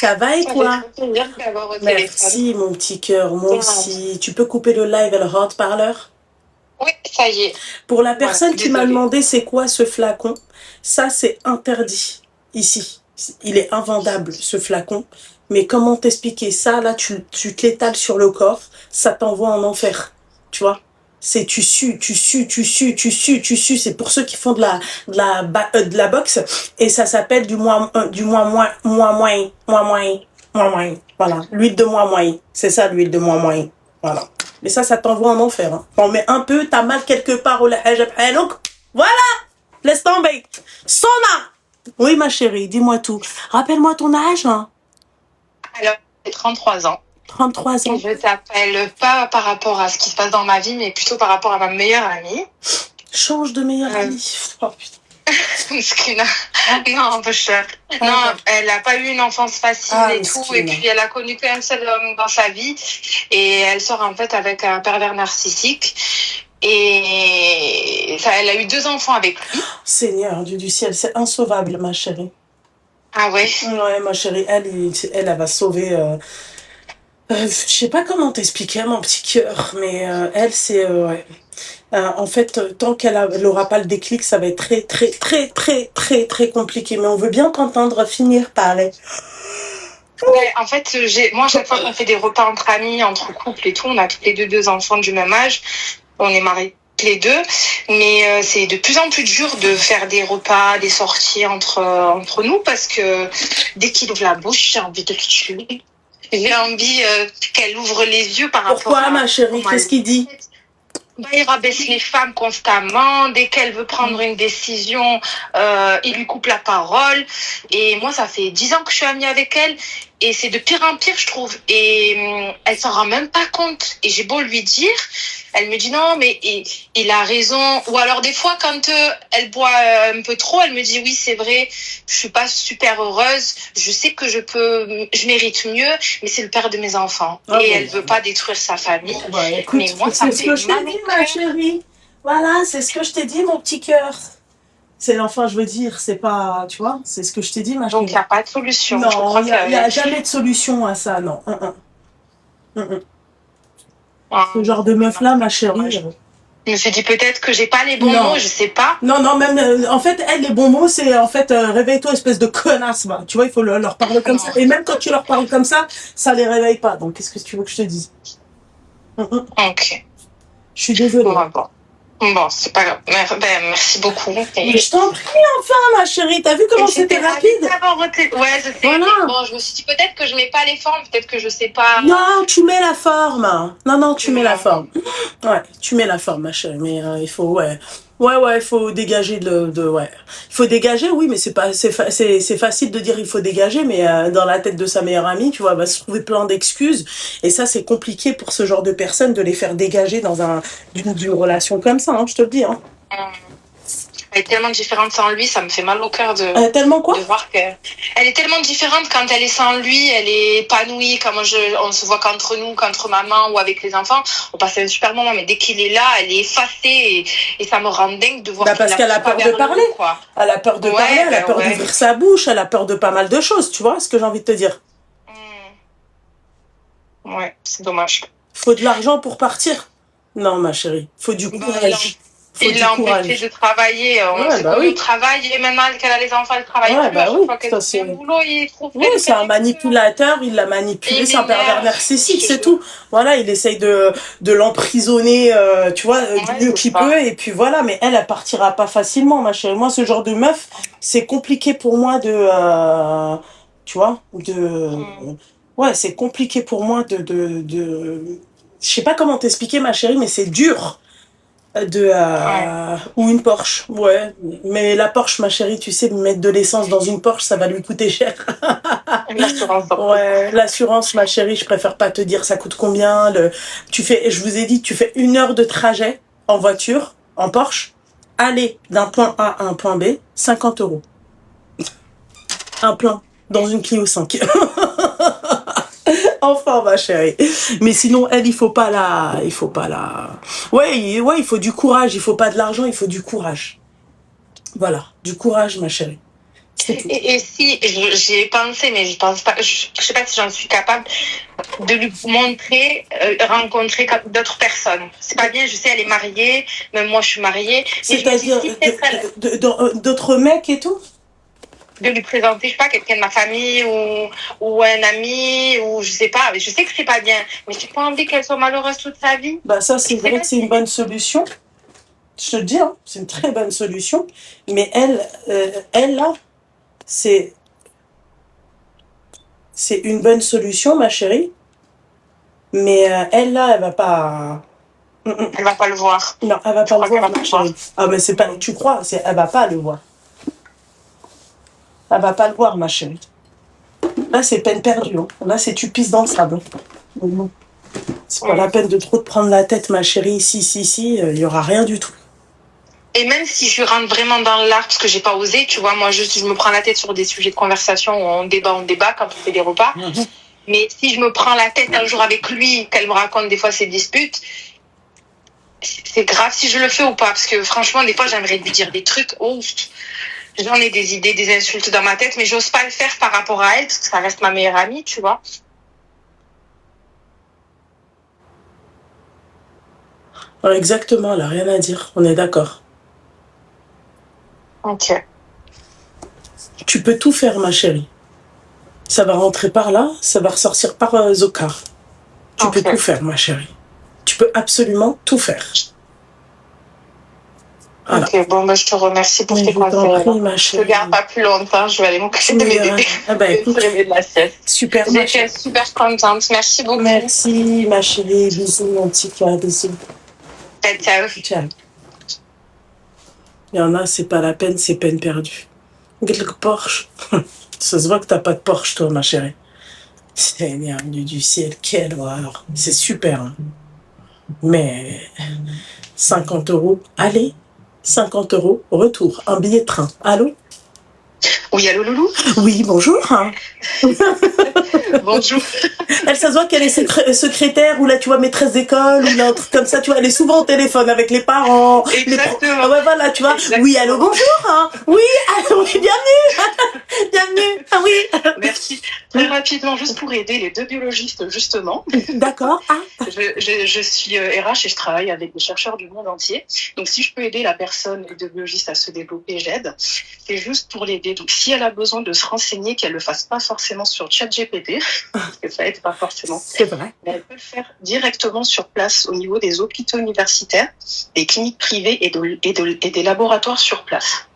Ça va et Ça fait toi? trop plaisir de t'avoir au téléphone. Merci, mon petit cœur, moi Ouais. aussi. Tu peux couper le live et le haut-parleur? Oui, ça y est. Pour la Voilà, personne qui m'a désolée. demandé c'est quoi ce flacon, ça c'est interdit ici. Il est invendable ce flacon. Mais comment t'expliquer ça? Là, tu te l'étales sur le corps, ça t'envoie en enfer. Tu vois? C'est tu sues, tu sues, tu sues, tu sues, tu sues. C'est pour ceux qui font de la boxe. Et ça s'appelle du moins moins. Voilà. L'huile de moins moins. C'est ça l'huile de moins moins. Voilà. Mais ça t'envoie en enfer. Hein. T'en mets un peu, t'as mal quelque part au hajab donc voilà, laisse tomber. Sona. Oui, ma chérie, dis-moi tout. Rappelle-moi ton âge. Hein. Alors, j'ai 33 ans. 33 ans. Et je t'appelle pas par rapport à ce qui se passe dans ma vie, mais plutôt par rapport à ma meilleure amie. Change de meilleure amie. Oh putain. Non, peu cher. Non, elle n'a pas eu une enfance facile et tout. Et puis, elle a connu qu'un seul homme dans sa vie. Et elle sort en fait avec un pervers narcissique. Et ça, elle a eu 2 enfants avec lui. Seigneur, Dieu du ciel, c'est insauvable, ma chérie. Ah ouais? Ouais, ma chérie, elle va sauver. Je sais pas comment t'expliquer, mon petit cœur, mais elle, c'est. Ouais. En fait, tant qu'elle aura pas le déclic, ça va être très, très, très, très, très, très compliqué. Mais on veut bien t'entendre finir parler. Ouais, en fait, moi, chaque fois qu'on fait des repas entre amis, entre couples et tout, on a tous les deux enfants du même âge. On est mariés les deux, mais c'est de plus en plus dur de faire des repas, des sorties entre nous parce que dès qu'il ouvre la bouche, j'ai envie de le tuer. J'ai envie qu'elle ouvre les yeux par rapport à... Pourquoi, ma chérie? Qu'est-ce qu'il dit? Il rabaisse les femmes constamment. Dès qu'elle veut prendre une décision, il lui coupe la parole. Et moi, ça fait 10 ans que je suis amie avec elle. Et c'est de pire en pire, je trouve. Et elle s'en rend même pas compte. Et j'ai beau lui dire, elle me dit non, mais il a raison. Ou alors des fois, quand elle boit un peu trop, elle me dit oui, c'est vrai, je suis pas super heureuse. Je sais que je mérite mieux, mais c'est le père de mes enfants. Ah, et bon, elle veut pas détruire sa famille. Bah, écoute, mais moi, ça c'est ce que je t'ai mal dit, au ma cœur. chérie. Voilà, c'est ce que je t'ai dit, mon petit cœur. C'est l'enfant, je veux dire, c'est pas, tu vois, c'est ce que je t'ai dit, ma chérie. Donc, il n'y a pas de solution. Non, il n'y a jamais de solution à ça, non. Ce genre de meuf-là, ma chérie. Je me suis dit peut-être que j'ai pas les bons mots, je sais pas. Non, même, en fait, elle, les bons mots, c'est, en fait, réveille-toi, espèce de connasse, va. Tu vois, il faut leur parler comme ça. Et même quand tu leur parles comme ça les réveille pas. Donc, qu'est-ce que tu veux que je te dise? Ok. Je suis désolée. Bon, c'est pas grave. Merci beaucoup. Mais je t'en prie, enfin, ma chérie. T'as vu comment c'était rapide? Ouais, je sais. Voilà. Bon, je me suis dit peut-être que je mets pas les formes, peut-être que je sais pas. Non, tu mets la forme. Non, tu mets la forme. Ouais, tu mets la forme, ma chérie. Mais il faut, ouais, il faut dégager ouais. Il faut dégager, oui, mais c'est facile de dire il faut dégager, mais dans la tête de sa meilleure amie, tu vois, elle va se trouver plein d'excuses. Et ça, c'est compliqué pour ce genre de personnes de les faire dégager dans d'une relation comme ça, hein, je te le dis, hein. Elle est tellement différente sans lui, ça me fait mal au cœur tellement quoi? De voir qu'elle est tellement différente quand elle est sans lui, elle est épanouie, comme on se voit qu'entre nous, qu'entre maman ou avec les enfants, on passe un super moment, mais dès qu'il est là, elle est effacée et ça me rend dingue de voir parce qu'elle a peur de parler. Elle a peur de parler, elle a peur d'ouvrir sa bouche, elle a peur de pas mal de choses, tu vois ce que j'ai envie de te dire. Ouais, c'est dommage. Faut de l'argent pour partir? Non, ma chérie, faut du courage. Il l'a empêché de travailler. On s'est connus au travail et maintenant qu'elle a les enfants, elle travaille plus. À chaque fois qu'elle fait le boulot, il trouve. Oui, c'est un manipulateur, il l'a manipulé, c'est un pervers narcissique, c'est tout. Voilà, il essaye de l'emprisonner, tu vois, du mieux qu'il peut, et puis voilà, mais elle partira pas facilement, ma chérie. Moi, ce genre de meuf, c'est compliqué pour moi tu vois, ouais, c'est compliqué pour moi je sais pas comment t'expliquer, ma chérie, mais c'est dur. Ou une Porsche, ouais. Mais la Porsche, ma chérie, tu sais, mettre de l'essence dans une Porsche, ça va lui coûter cher. L'assurance. Ouais, l'assurance, ma chérie, je préfère pas te dire ça coûte combien. Je vous ai dit, tu fais 1 heure de trajet en voiture, en Porsche, aller d'un point A à un point B, 50 €. Un plein, dans une Clio 5. Enfin, ma chérie. Mais sinon, elle, il faut pas la... Ouais, il faut du courage. Il faut pas de l'argent, il faut du courage. Voilà, du courage, ma chérie. C'est tout. Et si, j'y ai pensé, mais je pense pas, je sais pas si j'en suis capable de lui montrer, rencontrer d'autres personnes. C'est pas bien, je sais, elle est mariée, même moi je suis mariée. C'est-à-dire d'autres mecs et tout? De lui présenter, je sais pas, quelqu'un de ma famille ou un ami, ou je sais pas. Je sais que c'est pas bien, mais j'ai pas envie qu'elle soit malheureuse toute sa vie. Bah ça, c'est vrai que c'est une bonne solution. Je te le dis, hein, c'est une très bonne solution. Mais elle là, c'est une bonne solution, ma chérie. Mais elle là, elle va pas. Elle va pas le voir. Non, elle va pas le voir, ma chérie. Ah mais c'est pas. Tu crois? Elle va pas le voir. Elle va pas le voir, ma chérie. Là, c'est peine perdue. Hein. Là, c'est tu pisses dans le sable. C'est pas la peine de trop te prendre la tête, ma chérie. Si, il y aura rien du tout. Et même si je rentre vraiment dans l'art, parce que j'ai pas osé, tu vois, moi, je me prends la tête sur des sujets de conversation où on débat quand on fait des repas. Mais si je me prends la tête un jour avec lui, qu'elle me raconte des fois ses disputes, c'est grave si je le fais ou pas. Parce que franchement, des fois, j'aimerais lui dire des trucs. Oh, j'en ai des idées, des insultes dans ma tête, mais j'ose pas le faire par rapport à elle, parce que ça reste ma meilleure amie, tu vois. Ouais, exactement, elle a rien à dire. On est d'accord. Ok. Tu peux tout faire, ma chérie. Ça va rentrer par là, ça va ressortir par Zokar. Tu peux tout faire, ma chérie. Tu peux absolument tout faire. Voilà. Ok, bon, bah, je te remercie pour tes conseils. Je te garde pas plus longtemps, je vais aller m'occuper de mes bébés. Ah bah écoute, de la sieste. Super. J'étais super contente. Merci beaucoup. Merci, ma chérie. Bisous, mon petit cœur. Bisous. Ciao. Ciao. Il y en a, c'est pas la peine, c'est peine perdue. Quelques Porsche. Ça se voit que t'as pas de Porsche, toi, ma chérie. Seigneur du ciel, quelle horreur. C'est super. Hein. Mais 50 €, allez. 50 € retour, un billet de train. Allô? Oui, allô, Loulou? Oui, bonjour. Bonjour. Elle, ça se voit qu'elle est secrétaire ou là, tu vois, maîtresse d'école ou là, un truc comme ça, tu vois, elle est souvent au téléphone avec les parents. Exactement. Ah ouais, voilà, tu vois. Exactement. Oui, allô, bonjour. Oui, allô, oui, bienvenue. Bienvenue. Ah oui. Merci. Très rapidement, juste pour aider les deux biologistes, justement. D'accord. Ah. Je suis RH et je travaille avec des chercheurs du monde entier. Donc, si je peux aider la personne, les deux biologistes à se développer, j'aide. C'est juste pour l'aider. Donc, si elle a besoin de se renseigner, qu'elle le fasse pas forcément sur ChatGPT, parce que ça aide pas forcément. C'est vrai. Mais elle peut le faire directement sur place au niveau des hôpitaux universitaires, des cliniques privées et des laboratoires sur place.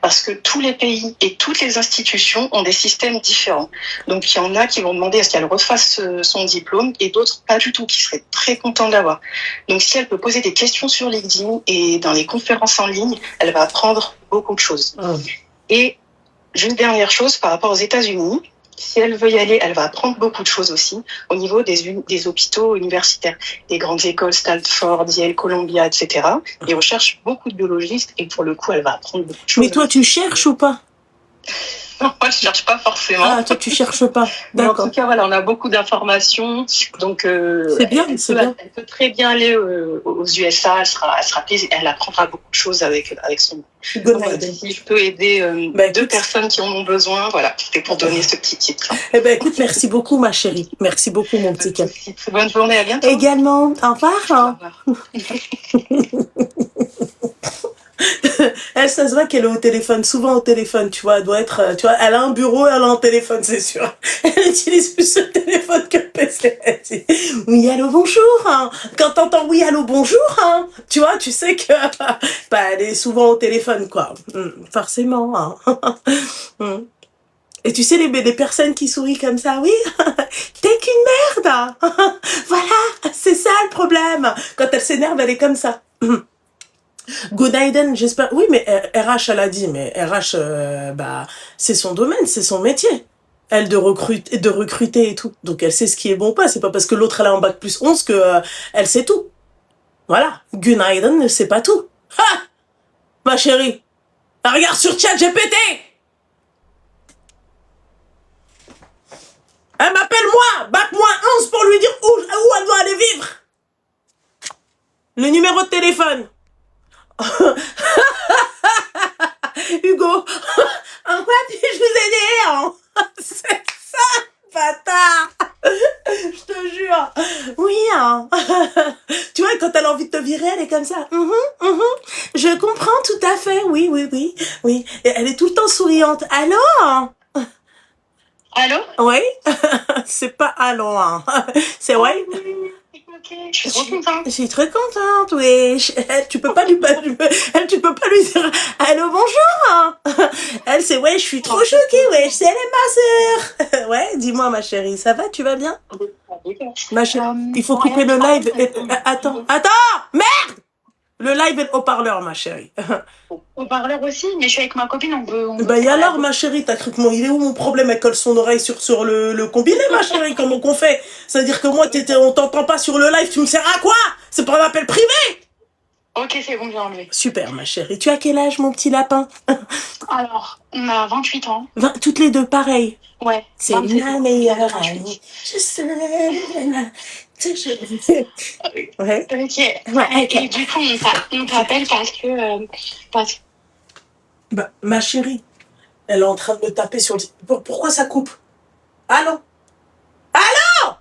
Parce que tous les pays et toutes les institutions ont des systèmes différents. Donc, il y en a qui vont demander à ce qu'elle refasse son diplôme et d'autres pas du tout, qui seraient très contents de l'avoir. Donc, si elle peut poser des questions sur LinkedIn et dans les conférences en ligne, elle va apprendre beaucoup de choses. Et juste dernière chose, par rapport aux États-Unis, si elle veut y aller, elle va apprendre beaucoup de choses aussi au niveau des hôpitaux universitaires, des grandes écoles, Stanford, Yale, Columbia, etc. Ils recherchent beaucoup de biologistes et pour le coup, elle va apprendre beaucoup de choses. Mais toi, tu cherches ou pas? Non, moi, je cherche pas forcément. Ah, toi, tu cherches pas. D'accord. En tout cas, voilà, on a beaucoup d'informations. Donc, c'est bien, c'est bien. Elle peut très bien aller aux USA. Elle apprendra beaucoup de choses avec son. Donc, si je peux aider deux personnes qui en ont besoin, voilà, c'était pour donner ce petit titre. Eh ben, écoute, merci beaucoup, ma chérie. Merci beaucoup, mon petit cœur. Bonne journée, à bientôt. Également. Au revoir. Au revoir. Elle, ça se voit qu'elle est au téléphone, souvent au téléphone, tu vois, elle doit être, tu vois, elle a un bureau, elle a un téléphone, c'est sûr. Elle utilise plus le téléphone que le PC. Oui, allô, bonjour. Hein. Quand t'entends oui, allô, bonjour, hein, tu vois, tu sais que, bah, elle est souvent au téléphone, quoi. Forcément, hein. Et tu sais, les personnes qui sourient comme ça, oui, t'es qu'une merde. Voilà, c'est ça le problème. Quand elle s'énerve, elle est comme ça. Good Aiden, j'espère. Oui, mais RH, elle a dit, mais RH, bah, c'est son domaine, c'est son métier. Elle de recruter et tout. Donc elle sait ce qui est bon ou pas. C'est pas parce que l'autre elle a un bac plus 11 que elle sait tout. Voilà. Good Aiden ne sait pas tout. Ha! Ma chérie. Regarde sur ChatGPT. Elle m'appelle moi, bac -11 pour lui dire où elle doit aller vivre. Le numéro de téléphone. Hugo, en fait, je hein. Tu vois, quand elle a envie de te virer, elle est comme ça. Je comprends tout à fait. Oui, oui, oui, oui. Et elle est tout le temps souriante. Allô? Allô? Oui. C'est pas allô, hein. C'est ouais. Ok, je suis trop contente. Je suis très contente, oui. Tu peux pas lui, tu peux pas lui dire allô, bonjour. Elle, c'est ouais, je suis trop choquée, ouais. C'est elle est ma sœur. Ouais, dis-moi, ma chérie, ça va, tu vas bien? Ma chérie, il faut couper le live. Attends, merde! Le live est le haut-parleur, ma chérie. Au-parleur aussi, mais je suis avec ma copine, on Bah, et faire alors, ma chérie, t'as cru que il est où mon problème? Elle colle son oreille sur le combiné, ma chérie, comment qu'on fait? C'est-à-dire que moi, on t'entend pas sur le live, tu me sers à quoi? C'est pas un appel privé! Ok, c'est bon, j'ai enlevé. Super, ma chérie. Tu as quel âge, mon petit lapin? Alors, on a 28 ans. Toutes les deux, pareil. Ouais. C'est ma meilleure amie. Je sais. Ouais. Ok. Ouais, Et du coup, on t'appelle parce que Bah, ma chérie, elle est en train de me taper sur le... Pourquoi ça coupe? Allô? Allô?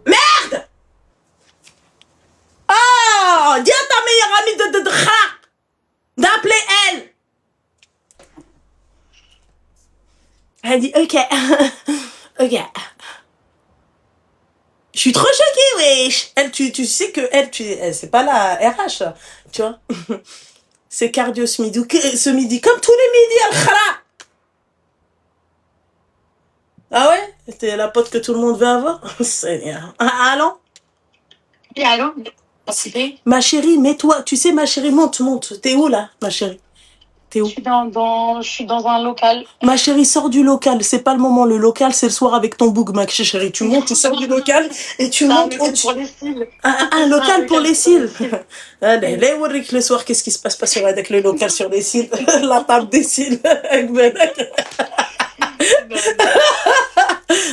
Merde! Oh! Dis à ta meilleure amie d'appeler elle! Elle dit, ok. Ok. Je suis trop choquée, wesh! Elle, tu sais que elle, c'est pas la RH, tu vois? C'est cardio ce midi, comme tous les midis, al-khala! Ah ouais? T'es la pote que tout le monde veut avoir? Seigneur. Allô? Et allô? Ma chérie, mets-toi. Tu sais, ma chérie, monte. T'es où, là, ma chérie? T'es où? Je suis dans un local. Ma chérie, sors du local. C'est pas le moment. Le local, c'est le soir avec ton boug, ma chérie. Tu montes, tu sors du local et tu montes au-dessus. Pour les cils. Un local pour les cils. Allez, le soir, qu'est-ce qui se passe pas avec le local sur les cils? La table des cils.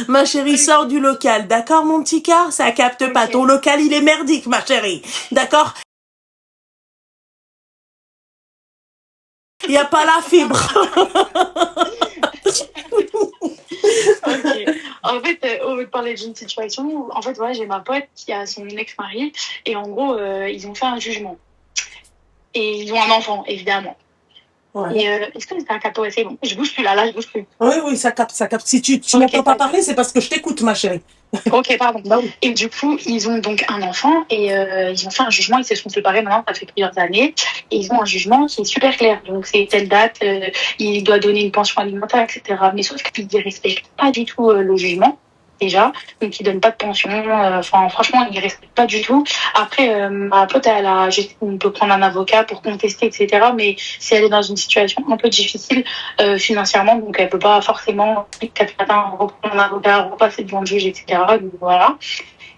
Ma chérie, sors du local, d'accord, mon petit cœur? Ça capte pas. Ton local, il est merdique, ma chérie. D'accord? Il n'y a pas la fibre. Ok. En fait, au lieu de parler d'une situation, en fait, ouais, j'ai ma pote qui a son ex-mari et en gros, ils ont fait un jugement. Et ils ont un enfant, évidemment. Ouais. Et est-ce que c'est un capot? C'est bon. Je bouge plus là, je bouge plus. Oui, ça capte. Si tu m'entends pas parler, c'est parce que je t'écoute, ma chérie. Ok, pardon. Bah oui. Et du coup, ils ont donc un enfant et ils ont fait un jugement. Ils se sont séparés maintenant, ça fait plusieurs années. Et ils ont un jugement qui est super clair. Donc, c'est telle date, il doit donner une pension alimentaire, etc. Mais sauf qu'ils ne respectent pas du tout le jugement, déjà. Donc, ils ne donnent pas de pension. Enfin, franchement, ils ne respectent pas du tout. Après, ma pote, on peut prendre un avocat pour contester, etc. Mais si elle est dans une situation un peu difficile financièrement, donc elle peut pas forcément, 4 matins, reprendre un avocat, repasser devant le juge, etc. Donc, voilà.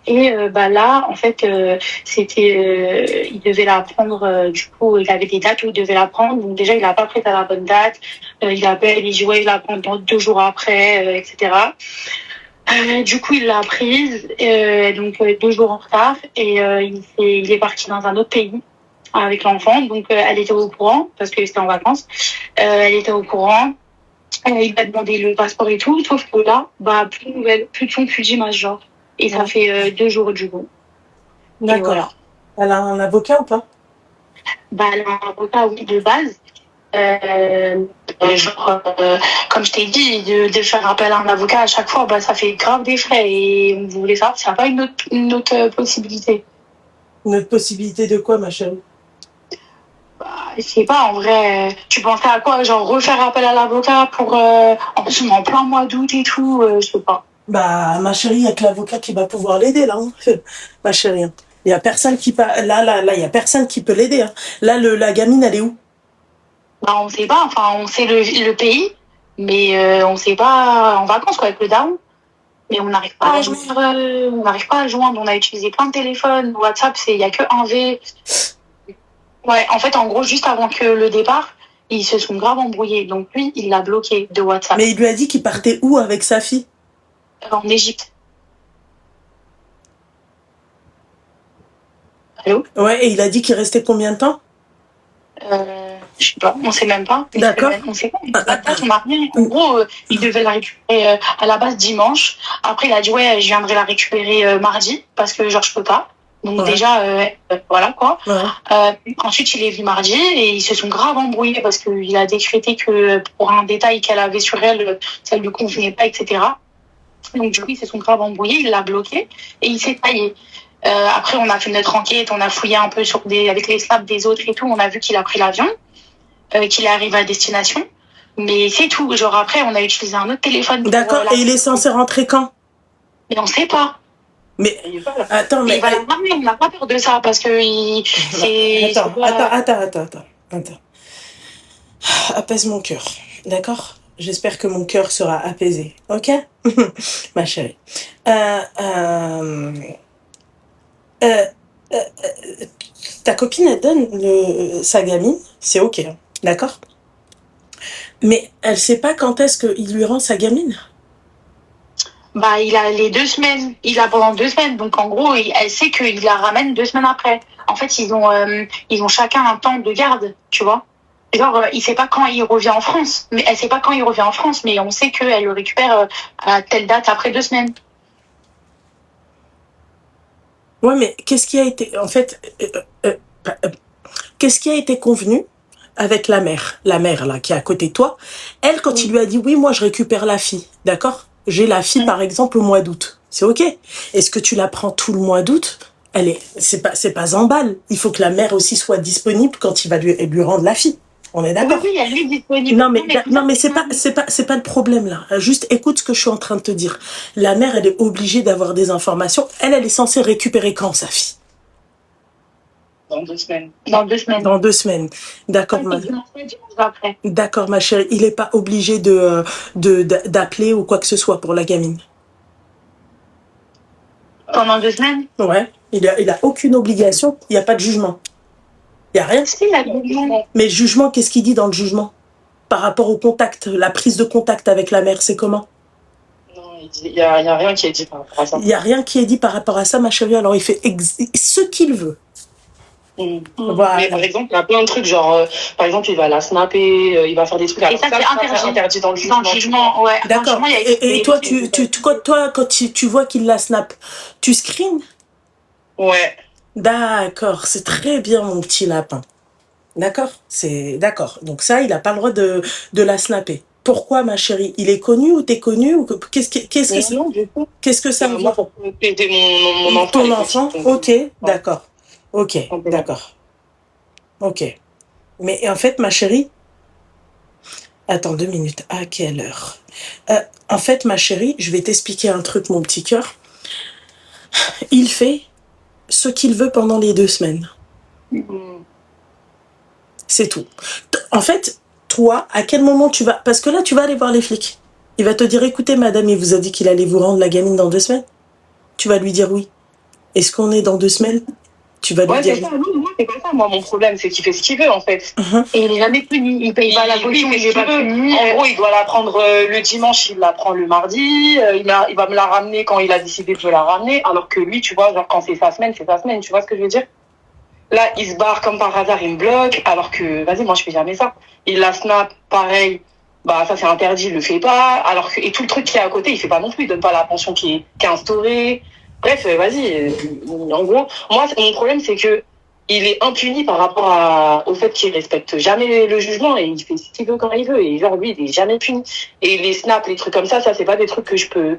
Et là, en fait, il devait la prendre, du coup, il avait des dates où il devait la prendre. Donc déjà, il n'a pas pris à la bonne date. Il appelle, il dit, ouais, il la prend 2 jours après, etc. Du coup, il l'a prise, donc 2 jours en retard. Et il est parti dans un autre pays avec l'enfant. Donc, elle était au courant, parce que c'était en vacances. Elle était au courant. Il m'a demandé le passeport et tout. Sauf que là, plus de nouvelles, plus de son, plus d'image, genre. Et ça fait 2 jours du coup. D'accord. Voilà. Elle a un avocat ou pas? Elle a un avocat, oui, de base. Comme je t'ai dit, de faire appel à un avocat à chaque fois, ça fait grave des frais. Et on voulait savoir s'il n'y a pas une autre possibilité. Une autre possibilité de quoi, ma chérie? Je sais pas, en vrai, tu pensais à quoi? Genre refaire appel à l'avocat pour... en plus, on est en plein mois d'août et tout, je sais pas. Ma chérie, il n'y a que l'avocat qui va pouvoir l'aider, là. Hein. Ma chérie. Il n'y a personne qui... Là, il y a personne qui peut l'aider. Hein. Là, la gamine, elle est où? On sait pas. Enfin, on sait le pays, mais on sait pas en vacances, quoi, avec le daron. Mais on n'arrive pas à joindre. On n'arrive pas à joindre. On a utilisé plein de téléphones. WhatsApp, il y a que un V. Ouais, en fait, en gros, juste avant que le départ, ils se sont grave embrouillés. Donc lui, il l'a bloqué de WhatsApp. Mais il lui a dit qu'il partait où avec sa fille? En Égypte. Allô? Ouais, et il a dit qu'il restait combien de temps? Je sais pas, on sait même pas. D'accord. On sait pas. Son mari, en gros, il devait la récupérer à la base dimanche. Après, il a dit, ouais, je viendrai la récupérer mardi, parce que genre, je peux pas. Donc déjà, voilà quoi. Ensuite, il est venu mardi et ils se sont grave embrouillés parce qu'il a décrété que pour un détail qu'elle avait sur elle, ça lui convenait pas, etc. Donc du coup, ils se sont grave embrouillés, il l'a bloqué et il s'est taillé. Après, on a fait notre enquête, on a fouillé un peu avec les snaps des autres et tout. On a vu qu'il a pris l'avion, qu'il est arrivé à destination. Mais c'est tout. Genre après, on a utilisé un autre téléphone. D'accord. Et il est censé rentrer quand? Mais on sait pas. Mais attends, mais il va la ramener. On n'a pas peur de ça parce que Attends. Apaise mon cœur, d'accord? J'espère que mon cœur sera apaisé, ok? Ma chérie. Ta copine, elle donne sa gamine, c'est ok, hein, d'accord? Mais elle sait pas quand est-ce qu'il lui rend sa gamine? Bah, il a les 2 semaines. Il a pendant 2 semaines. Donc, en gros, elle sait qu'il la ramène 2 semaines après. En fait, ils ont chacun un temps de garde, tu vois. Genre, il sait pas quand il revient en France. Mais elle sait pas quand il revient en France, mais on sait qu'elle le récupère à telle date après 2 semaines. Ouais, mais qu'est-ce qui a été, en fait, qu'est-ce qui a été convenu avec la mère là, qui est à côté de toi? Elle, quand il lui a dit, oui, moi, je récupère la fille, d'accord? J'ai la fille, par exemple, au mois d'août. C'est ok. Est-ce que tu la prends tout le mois d'août? C'est pas en balle. Il faut que la mère aussi soit disponible quand il va lui rendre la fille. On est d'accord? Oui, elle est disponible. Non, mais c'est pas le problème, là. Juste écoute ce que je suis en train de te dire. La mère, elle est obligée d'avoir des informations. Elle est censée récupérer quand, sa fille? Dans 2 semaines. Dans 2 semaines. Dans 2 semaines. D'accord, D'accord, ma chérie. Il est pas obligé d'appeler ou quoi que ce soit pour la gamine. Pendant 2 semaines? Ouais. Il a aucune obligation. Il n'y a pas de jugement. Il n'y a rien. Mais le jugement, qu'est-ce qu'il dit dans le jugement? Par rapport au contact, la prise de contact avec la mère, c'est comment? Non, il y a rien qui est dit par rapport à ça. Il n'y a rien qui est dit par rapport à ça, ma chérie. Alors, il fait ce qu'il veut. Voilà. Mais par exemple, il y a plein de trucs, genre, par exemple, il va la snapper, il va faire des trucs. Et ça, c'est interdit dans le jugement. Dans le jugement, ouais. D'accord. Et toi, quand tu vois qu'il la snap, tu screens? Ouais. D'accord, c'est très bien, mon petit lapin. D'accord? D'accord. Donc ça, il n'a pas le droit de la snapper. Pourquoi, ma chérie? Il est connu ou t'es connu ou qu'est-ce que ça veut dire? Pour aider mon enfant. Ton enfant? Ok, d'accord. Ok, d'accord. Ok. Mais en fait, ma chérie, attends 2 minutes. À quelle heure? En fait, ma chérie, je vais t'expliquer un truc, mon petit cœur. Il fait ce qu'il veut pendant les 2 semaines. C'est tout. En fait, toi, à quel moment tu vas... Parce que là, tu vas aller voir les flics. Il va te dire, écoutez, madame, il vous a dit qu'il allait vous rendre la gamine dans 2 semaines. Tu vas lui dire oui. Est-ce qu'on est dans 2 semaines? Tu vas lui dire... C'est ça. Moi, c'est pas ça. Moi, mon problème, c'est qu'il fait ce qu'il veut, en fait. Et il n'est jamais puni. Il paye pas la caution, il n'est pas puni. En gros, il doit la prendre le dimanche, il la prend le mardi. Il va me la ramener quand il a décidé de me la ramener. Alors que lui, tu vois, genre, quand c'est sa semaine, c'est sa semaine. Tu vois ce que je veux dire? Là, il se barre comme par hasard, il me bloque. Alors que, vas-y, moi, je fais jamais ça. Il la snap, pareil. Bah, ça, c'est interdit, il le fait pas. Alors que, et tout le truc qui est à côté, il fait pas non plus. Il donne pas la pension qui est instaurée. Bref, vas-y. En gros, moi, mon problème, c'est que il est impuni par rapport au fait qu'il respecte jamais le jugement et il fait ce qu'il veut quand il veut. Et genre, lui, il est jamais puni. Et les snaps, les trucs comme ça, c'est pas des trucs que je peux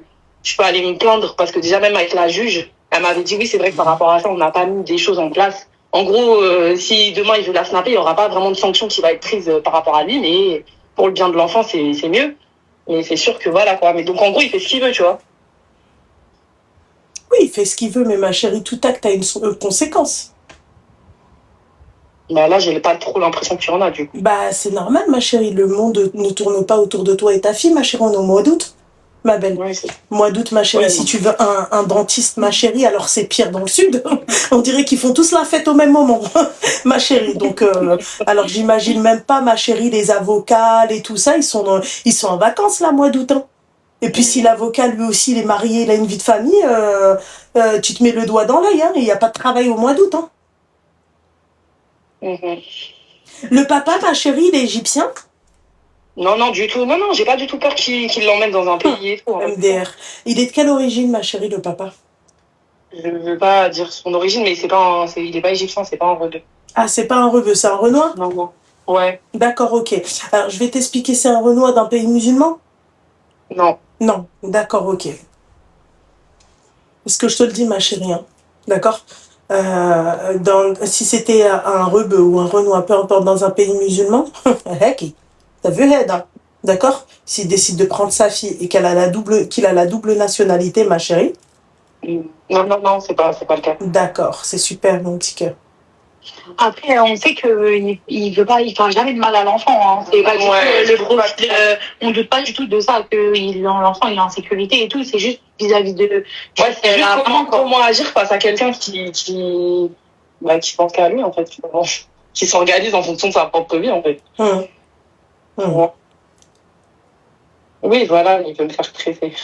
aller me plaindre parce que déjà, même avec la juge, elle m'avait dit oui, c'est vrai que par rapport à ça, on n'a pas mis des choses en place. En gros, si demain il veut la snapper, il n'y aura pas vraiment de sanction qui va être prise par rapport à lui, mais pour le bien de l'enfant, c'est mieux. Mais c'est sûr que voilà, quoi. Mais donc, en gros, il fait ce qu'il veut, tu vois. Oui, il fait ce qu'il veut, mais ma chérie, tout acte a une conséquence. Bah là, j'ai pas trop l'impression qu'il y en a, du coup. Bah, c'est normal, ma chérie. Le monde ne tourne pas autour de toi et ta fille, ma chérie. On est au mois d'août, ma belle. Ouais, mois d'août, ma chérie. Ouais, si tu veux un dentiste, ma chérie, alors c'est pire dans le sud. On dirait qu'ils font tous la fête au même moment, ma chérie. Donc, alors j'imagine même pas, ma chérie, les avocats et tout ça, ils sont en vacances, là, mois d'août. Hein. Et puis si l'avocat, lui aussi, il est marié, il a une vie de famille, tu te mets le doigt dans l'œil, hein, et il n'y a pas de travail au mois d'août. Hein. Le papa, ma chérie, il est égyptien? Non, non, du tout. Non, non, j'ai pas du tout peur qu'il l'emmène dans un pays et tout. MDR. Il est de quelle origine, ma chérie, le papa? Je veux pas dire son origine, mais il est pas égyptien, c'est pas un rebeu. Ah, c'est pas un rebeu, c'est un Renoir? Non, non. Ouais. D'accord, ok. Alors, je vais t'expliquer, c'est un Renoir d'un pays musulman? Non. Non, d'accord, ok. Parce que je te le dis, ma chérie, hein. D'accord? Si c'était un rebeu ou un Renoir, peu importe, dans un pays musulman, t'as vu, Hedda? D'accord? S'il décide de prendre sa fille et qu'il a la double nationalité, ma chérie. Non, non, non, c'est pas le cas. D'accord, c'est super, mon petit cœur. Après, on sait qu'il veut pas, il fera jamais de mal à l'enfant. Hein. C'est pas du tout le profil. On doute pas du tout de ça que l'enfant il est en sécurité et tout. C'est juste vis-à-vis de. Ouais, c'est juste comment agir face à quelqu'un qui pense qu'à lui en fait, qui s'organise en fonction de sa propre vie en fait. Ouais. Oui, voilà, il veut me faire stresser.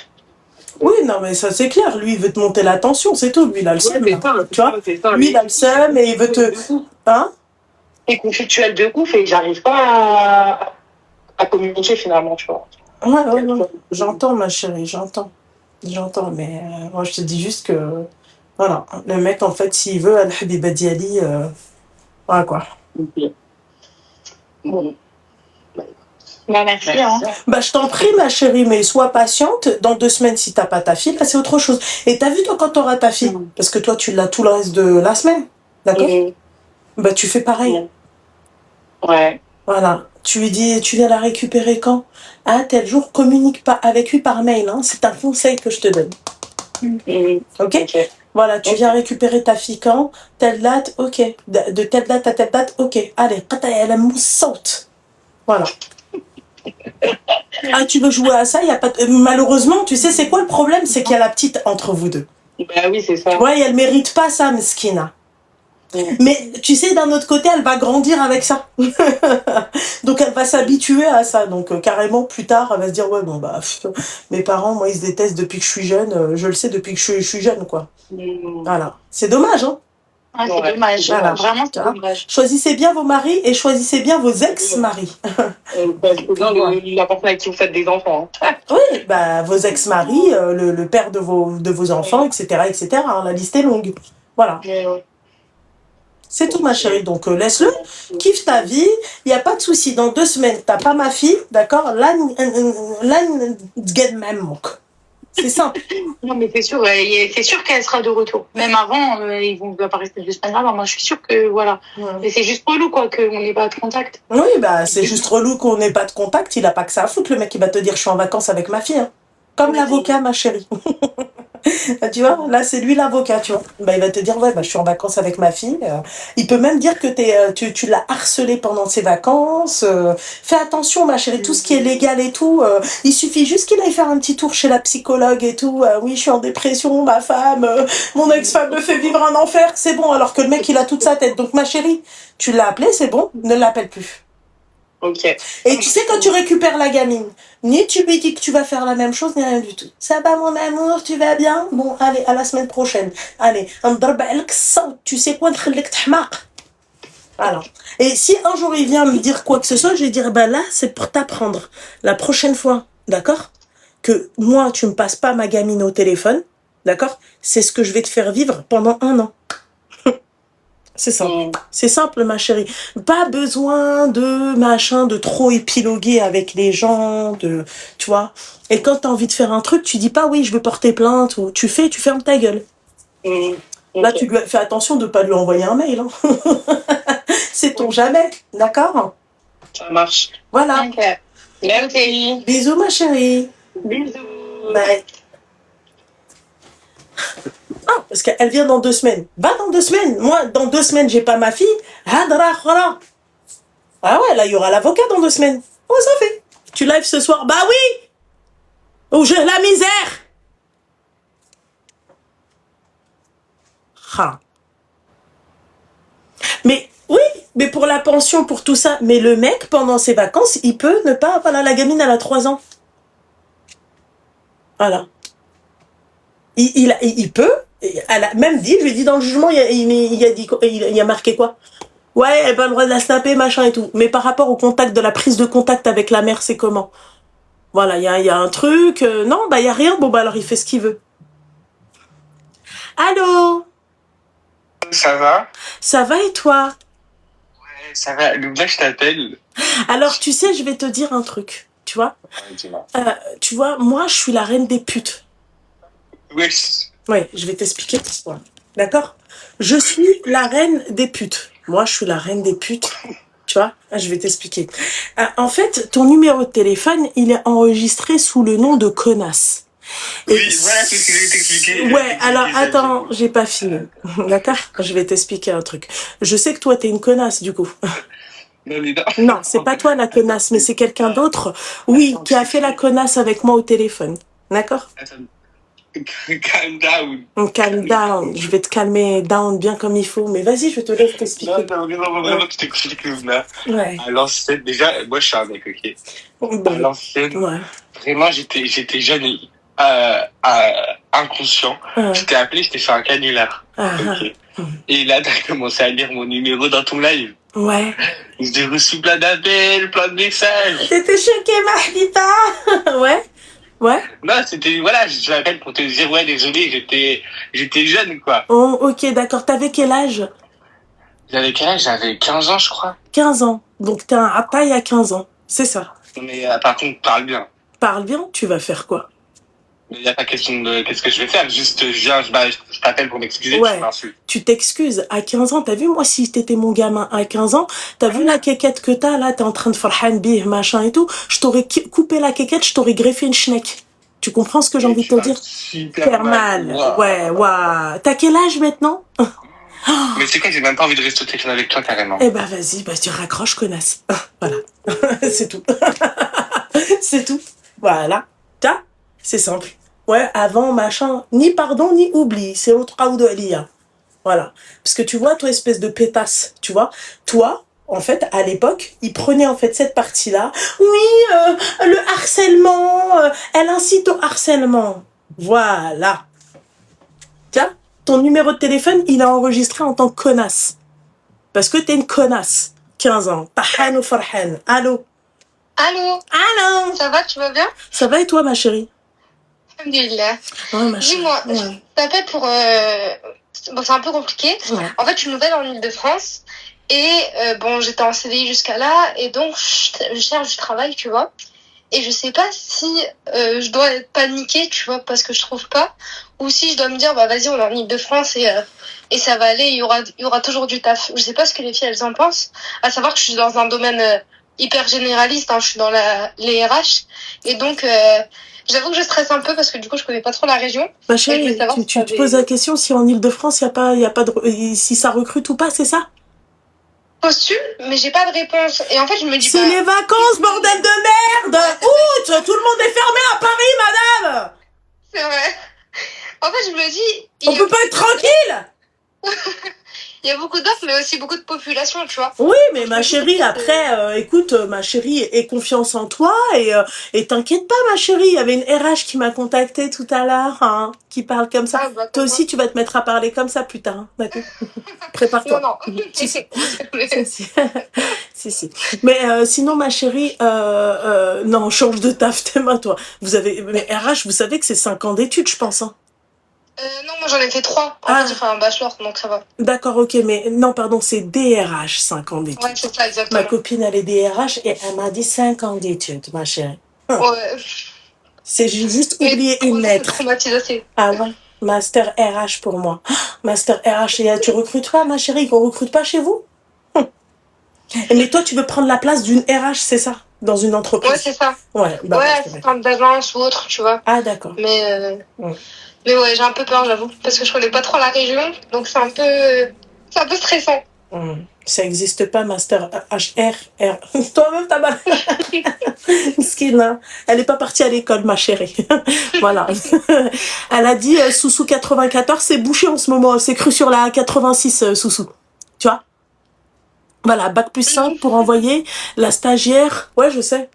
Oui, non, mais ça c'est clair. Lui, il veut te monter la tension, c'est tout. Lui, il a le seum. Tu vois? Lui, il a le seum et il veut te. Hein? Et conflictuel de ouf et j'arrive pas à communiquer finalement, tu vois. Ouais. J'entends, ma chérie, j'entends. Mais moi, je te dis juste que. Voilà. Le mec, en fait, s'il veut, Al-Habiba Diali, voilà quoi. Okay. Bon. Bah, merci. Hein. Bah, je t'en prie, ma chérie, mais sois patiente. Dans 2 semaines, si t'as pas ta fille, là, c'est autre chose. Et t'as vu, toi, quand t'auras ta fille, parce que toi, tu l'as tout le reste de la semaine, d'accord? Bah, tu fais pareil. Ouais. Voilà. Tu lui dis, tu viens la récupérer quand? Ah, tel jour, communique pas avec lui par mail, hein. C'est un conseil que je te donne. Ok? Voilà, tu viens récupérer ta fille quand? Telle date, ok. De telle date à telle date, ok. Allez, elle a saute. Voilà. Ah, tu veux jouer à ça, y a pas malheureusement, tu sais, c'est quoi le problème? C'est qu'il y a la petite entre vous deux. Bah oui, c'est ça. Ouais, elle mérite pas ça, Meskina. Mais tu sais, d'un autre côté, elle va grandir avec ça. Donc elle va s'habituer à ça. Donc carrément, plus tard, elle va se dire, ouais, bon, bah, mes parents, moi, ils se détestent depuis que je suis jeune. Je le sais depuis que je suis jeune, quoi. Voilà. C'est dommage, hein. Ah, c'est dommage. Voilà. Vraiment, c'est dommage. Choisissez bien vos maris et choisissez bien vos ex-maris. La personne avec qui vous faites des enfants. Hein. Oui, bah, vos ex-maris, le père de vos enfants, etc., etc. Hein, la liste est longue. Voilà. C'est tout, ma chérie. Donc, laisse-le. Kiffe ta vie. Il n'y a pas de souci. Dans 2 semaines, t'as pas ma fille. D'accord? Là, même. C'est simple. Non, mais c'est sûr qu'elle sera de retour. Même avant, ils vont pas rester 2 semaines là. Moi, je suis sûre que, voilà. Ouais. Mais c'est juste relou, quoi, qu'on n'ait pas de contact. Oui, bah, c'est juste relou qu'on n'ait pas de contact. Il a pas que ça à foutre. Le mec, il va te dire, je suis en vacances avec ma fille. Hein. Comme l'avocat, ma chérie. Tu vois, là, c'est lui l'avocat, tu vois. Bah, il va te dire, ouais, bah, je suis en vacances avec ma fille. Il peut même dire que tu l'as harcelé pendant ses vacances. Fais attention, ma chérie, tout ce qui est légal et tout. Il suffit juste qu'il aille faire un petit tour chez la psychologue et tout. Oui, je suis en dépression, ma femme, mon ex-femme me fait vivre un enfer. C'est bon, alors que le mec, il a toute sa tête. Donc, ma chérie, tu l'as appelé, c'est bon, ne l'appelle plus. Ok. Et tu sais, quand tu récupères la gamine, ni tu lui dis que tu vas faire la même chose, ni rien du tout. Ça va, mon amour, tu vas bien? Bon, allez, à la semaine prochaine. Allez, tu sais quoi, voilà. Et si un jour il vient me dire quoi que ce soit, je vais dire, bah là, c'est pour t'apprendre. La prochaine fois, d'accord? Que moi, tu me passes pas ma gamine au téléphone, d'accord? C'est ce que je vais te faire vivre pendant 1 an. C'est simple. C'est simple, ma chérie. Pas besoin de trop épiloguer avec les gens, tu vois. Et quand t'as envie de faire un truc, tu dis pas oui, je veux porter plainte, ou tu fermes ta gueule. Okay. Là, tu lui fais attention de pas lui envoyer un mail, hein. C'est ton jamais, d'accord? Ça marche. Voilà. Okay. Merci. Bisous, ma chérie. Bisous. Bye. Ah, parce qu'elle vient dans 2 semaines. Va dans 2 semaines. Moi, dans 2 semaines, j'ai pas ma fille. Ah ouais, là, il y aura l'avocat dans 2 semaines. Oh, ça fait. Tu live ce soir? Bah oui. Oh, j'ai la misère. Ah. Mais oui, mais pour la pension, pour tout ça. Mais le mec, pendant ses vacances, il peut ne pas... Voilà, la gamine, elle a 3 ans. Voilà. Il peut... Elle a même dit, je lui ai dit dans le jugement, il a marqué quoi? Ouais, elle a pas le droit de la snapper, machin et tout. Mais par rapport au contact, de la prise de contact avec la mère, c'est comment? Voilà, y a un truc. Non, bah, y a rien. Bon, bah, alors, il fait ce qu'il veut. Allô? Ça va? Ça va et toi? Ouais, ça va. Donc là, je t'appelle. Alors, tu sais, je vais te dire un truc. Tu vois? Ouais, dis-moi. Tu vois, moi, je suis la reine des putes. Ouais. Ouais, je vais t'expliquer pourquoi. D'accord? Je suis la reine des putes. Moi, je suis la reine des putes. Tu vois? Je vais t'expliquer. En fait, ton numéro de téléphone, il est enregistré sous le nom de connasse. Oui, voilà, c'est ce que je vais t'expliquer. Ouais, alors attends, j'ai pas fini. D'accord? Je vais t'expliquer un truc. Je sais que toi, t'es une connasse, du coup. Non, mais non. Non, c'est pas toi la connasse, mais c'est quelqu'un d'autre, oui, qui a fait la connasse avec moi au téléphone. D'accord? Attends. Calm down. Calm down. Je vais te calmer down bien comme il faut. Mais vas-y, je te laisse t'expliquer. Non, vraiment, tu t'expliques, Louvna. Ouais. À l'ancienne, déjà, moi, je suis un mec, ok. Bon. À l'ancienne, Ouais. vraiment, j'étais jeune et inconscient. Je t'ai appelé, je t'ai fait un canular. Ok. Et là, t'as commencé à lire mon numéro dans ton live. Ouais. J'ai reçu plein d'appels, plein de messages. T'étais choquée, Mahlita? Ouais. Ouais. Non, c'était, voilà, je l'appelle pour te dire, ouais, désolé, j'étais jeune, quoi. Oh, ok, d'accord. T'avais quel âge? J'avais quel âge? J'avais 15 ans, je crois. 15 ans. Donc t'es un attaille à 15 ans. C'est ça. Mais par contre, parle bien. Parle bien, tu vas faire quoi? Il n'y a pas question de qu'est-ce que je vais faire. Juste, je t'appelle pour m'excuser, ouais. tu m'insultes. Tu t'excuses. À 15 ans, t'as vu, moi, si t'étais mon gamin à 15 ans, t'as vu la quéquette que t'as, là, t'es en train de farhan bih, machin et tout, je t'aurais coupé la quéquette, je t'aurais greffé une schneck. Tu comprends ce que j'ai envie de te dire? Super mal. Wow. Ouais, ouais. T'as quel âge maintenant? Mais c'est quoi, j'ai même pas envie de rester au téléphone avec toi, carrément. Eh ben, vas-y, bah, tu raccroches, connasse. Voilà. C'est tout. C'est tout. Voilà. T'as? C'est simple. Ouais, avant, machin, ni pardon, ni oubli. C'est autre Aoudolia. Voilà. Parce que tu vois, toi, espèce de pétasse, tu vois, toi, en fait, à l'époque, il prenait en fait cette partie-là. Oui, le harcèlement, elle incite au harcèlement. Voilà. Tiens, ton numéro de téléphone, il est enregistré en tant que connasse. Parce que t'es une connasse. 15 ans. Tahan ou farhan. Allô? Allô? Allô? Ça va, tu vas bien? Ça va et toi, ma chérie? Alhamdulillah. Ouais, ma chérie. Dis-moi, Ouais. je t'appelle pour... Bon, c'est un peu compliqué. Ouais. En fait, je suis nouvelle en Île-de-France. Et bon, j'étais en CDI jusqu'à là. Et donc, je cherche du travail, tu vois. Et je sais pas si je dois être paniquée, tu vois, parce que je trouve pas. Ou si je dois me dire, bah vas-y, on est en Île-de-France et ça va aller, il y aura toujours du taf. Je sais pas ce que les filles, elles en pensent. À savoir que je suis dans un domaine hyper généraliste, hein, je suis dans les RH. Et donc... j'avoue que je stresse un peu parce que du coup, je connais pas trop la région. Ma chérie, tu te poses la question si en Île-de-France, y a pas de, si ça recrute ou pas, c'est ça? Postule, mais j'ai pas de réponse. Et en fait, je me dis c'est les vacances, bordel de merde! Août! Tout le monde est fermé à Paris, madame! C'est vrai. En fait, je me dis... On peut pas être tranquille? Il y a beaucoup d'offres, mais aussi beaucoup de population, tu vois. Oui, mais ma chérie, après, écoute, ma chérie, aie confiance en toi et t'inquiète pas, ma chérie. Il y avait une RH qui m'a contactée tout à l'heure, hein, qui parle comme ça. Ah, bah, toi aussi, tu vas te mettre à parler comme ça plus tard, hein, d'accord? Prépare-toi. Non. Si, si. Mais sinon, ma chérie, non, change de taf, t'aimes toi. Mais RH, vous savez que c'est 5 ans d'études, je pense, hein. Non, moi j'en ai fait 3. En fait, j'ai fait un bachelor, donc ça va. D'accord, ok, mais non, pardon, c'est DRH, 5 ans d'études. Ouais, c'est ça, exactement. Ma copine, elle est DRH et elle m'a dit 5 ans d'études, ma chérie. Ouais. C'est juste oublier une lettre. Traumatisée. Ah ouais, Master RH pour moi. Master RH, et tu recrutes pas, ma chérie, qu'on recrute pas chez vous? Mais toi, tu veux prendre la place d'une RH, c'est ça? Dans une entreprise? Ouais, c'est ça. Ouais, bah, assistante d'agence ou autre, tu vois. Ah, d'accord. Mais ouais, j'ai un peu peur, j'avoue, parce que je connais pas trop la région, donc c'est un peu stressant. Ça existe pas, Master HR. Toi-même, t'as mal. Skina. Elle est pas partie à l'école, ma chérie. Voilà. Elle a dit, Soussou 94, c'est bouché en ce moment. C'est cru sur la 86, Soussou. Tu vois? Voilà, bac plus 5 pour envoyer la stagiaire. Ouais, je sais.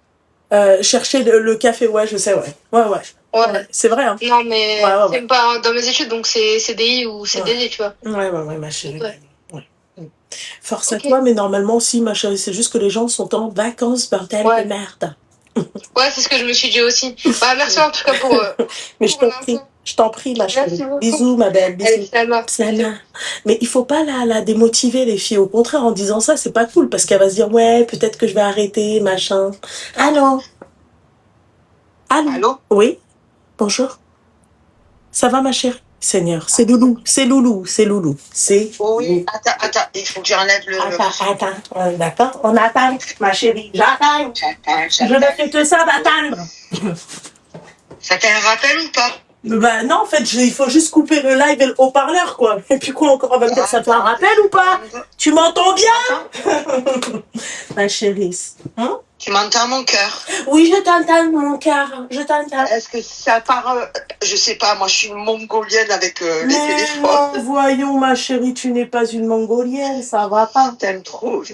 Chercher le café, ouais, je sais, ouais. Ouais, c'est vrai, hein. Non, mais c'est pas dans mes études, donc c'est CDI ou CDD, tu vois. Ouais, ma chérie. Ouais. Force à toi, mais normalement aussi, ma chérie, c'est juste que les gens sont en vacances, bordel de merde. Ouais, c'est ce que je me suis dit aussi. Bah, merci en tout cas pour. Mais je t'en prie, ma chérie. Bisous, ma belle. Bisous. Salam. Mais il faut pas la démotiver, les filles. Au contraire, en disant ça, c'est pas cool parce qu'elle va se dire, ouais, peut-être que je vais arrêter, machin. Allô? Allô? Oui? Bonjour. Ça va, ma chérie? Seigneur, c'est Loulou. C'est Loulou. C'est Loulou. C'est. Oui, attends, il faut que j'enlève le. Attends. D'accord? On attend, ma chérie. J'attends. Je ne fais que ça d'attendre. Ça fait un rappel ou pas? Bah non, en fait, il faut juste couper le live et le haut-parleur, quoi. Et puis quoi encore, on va me dire, ça te fait un rappel ou pas? Tu m'entends bien? Ma chérie. Hein? Tu m'entends, mon cœur? Oui, je t'entends, mon cœur. Je t'entends. Est-ce que ça part... je sais pas, moi je suis une mongolienne avec les téléphones. Non, voyons, ma chérie, tu n'es pas une mongolienne, ça va pas. T'aimes trop, je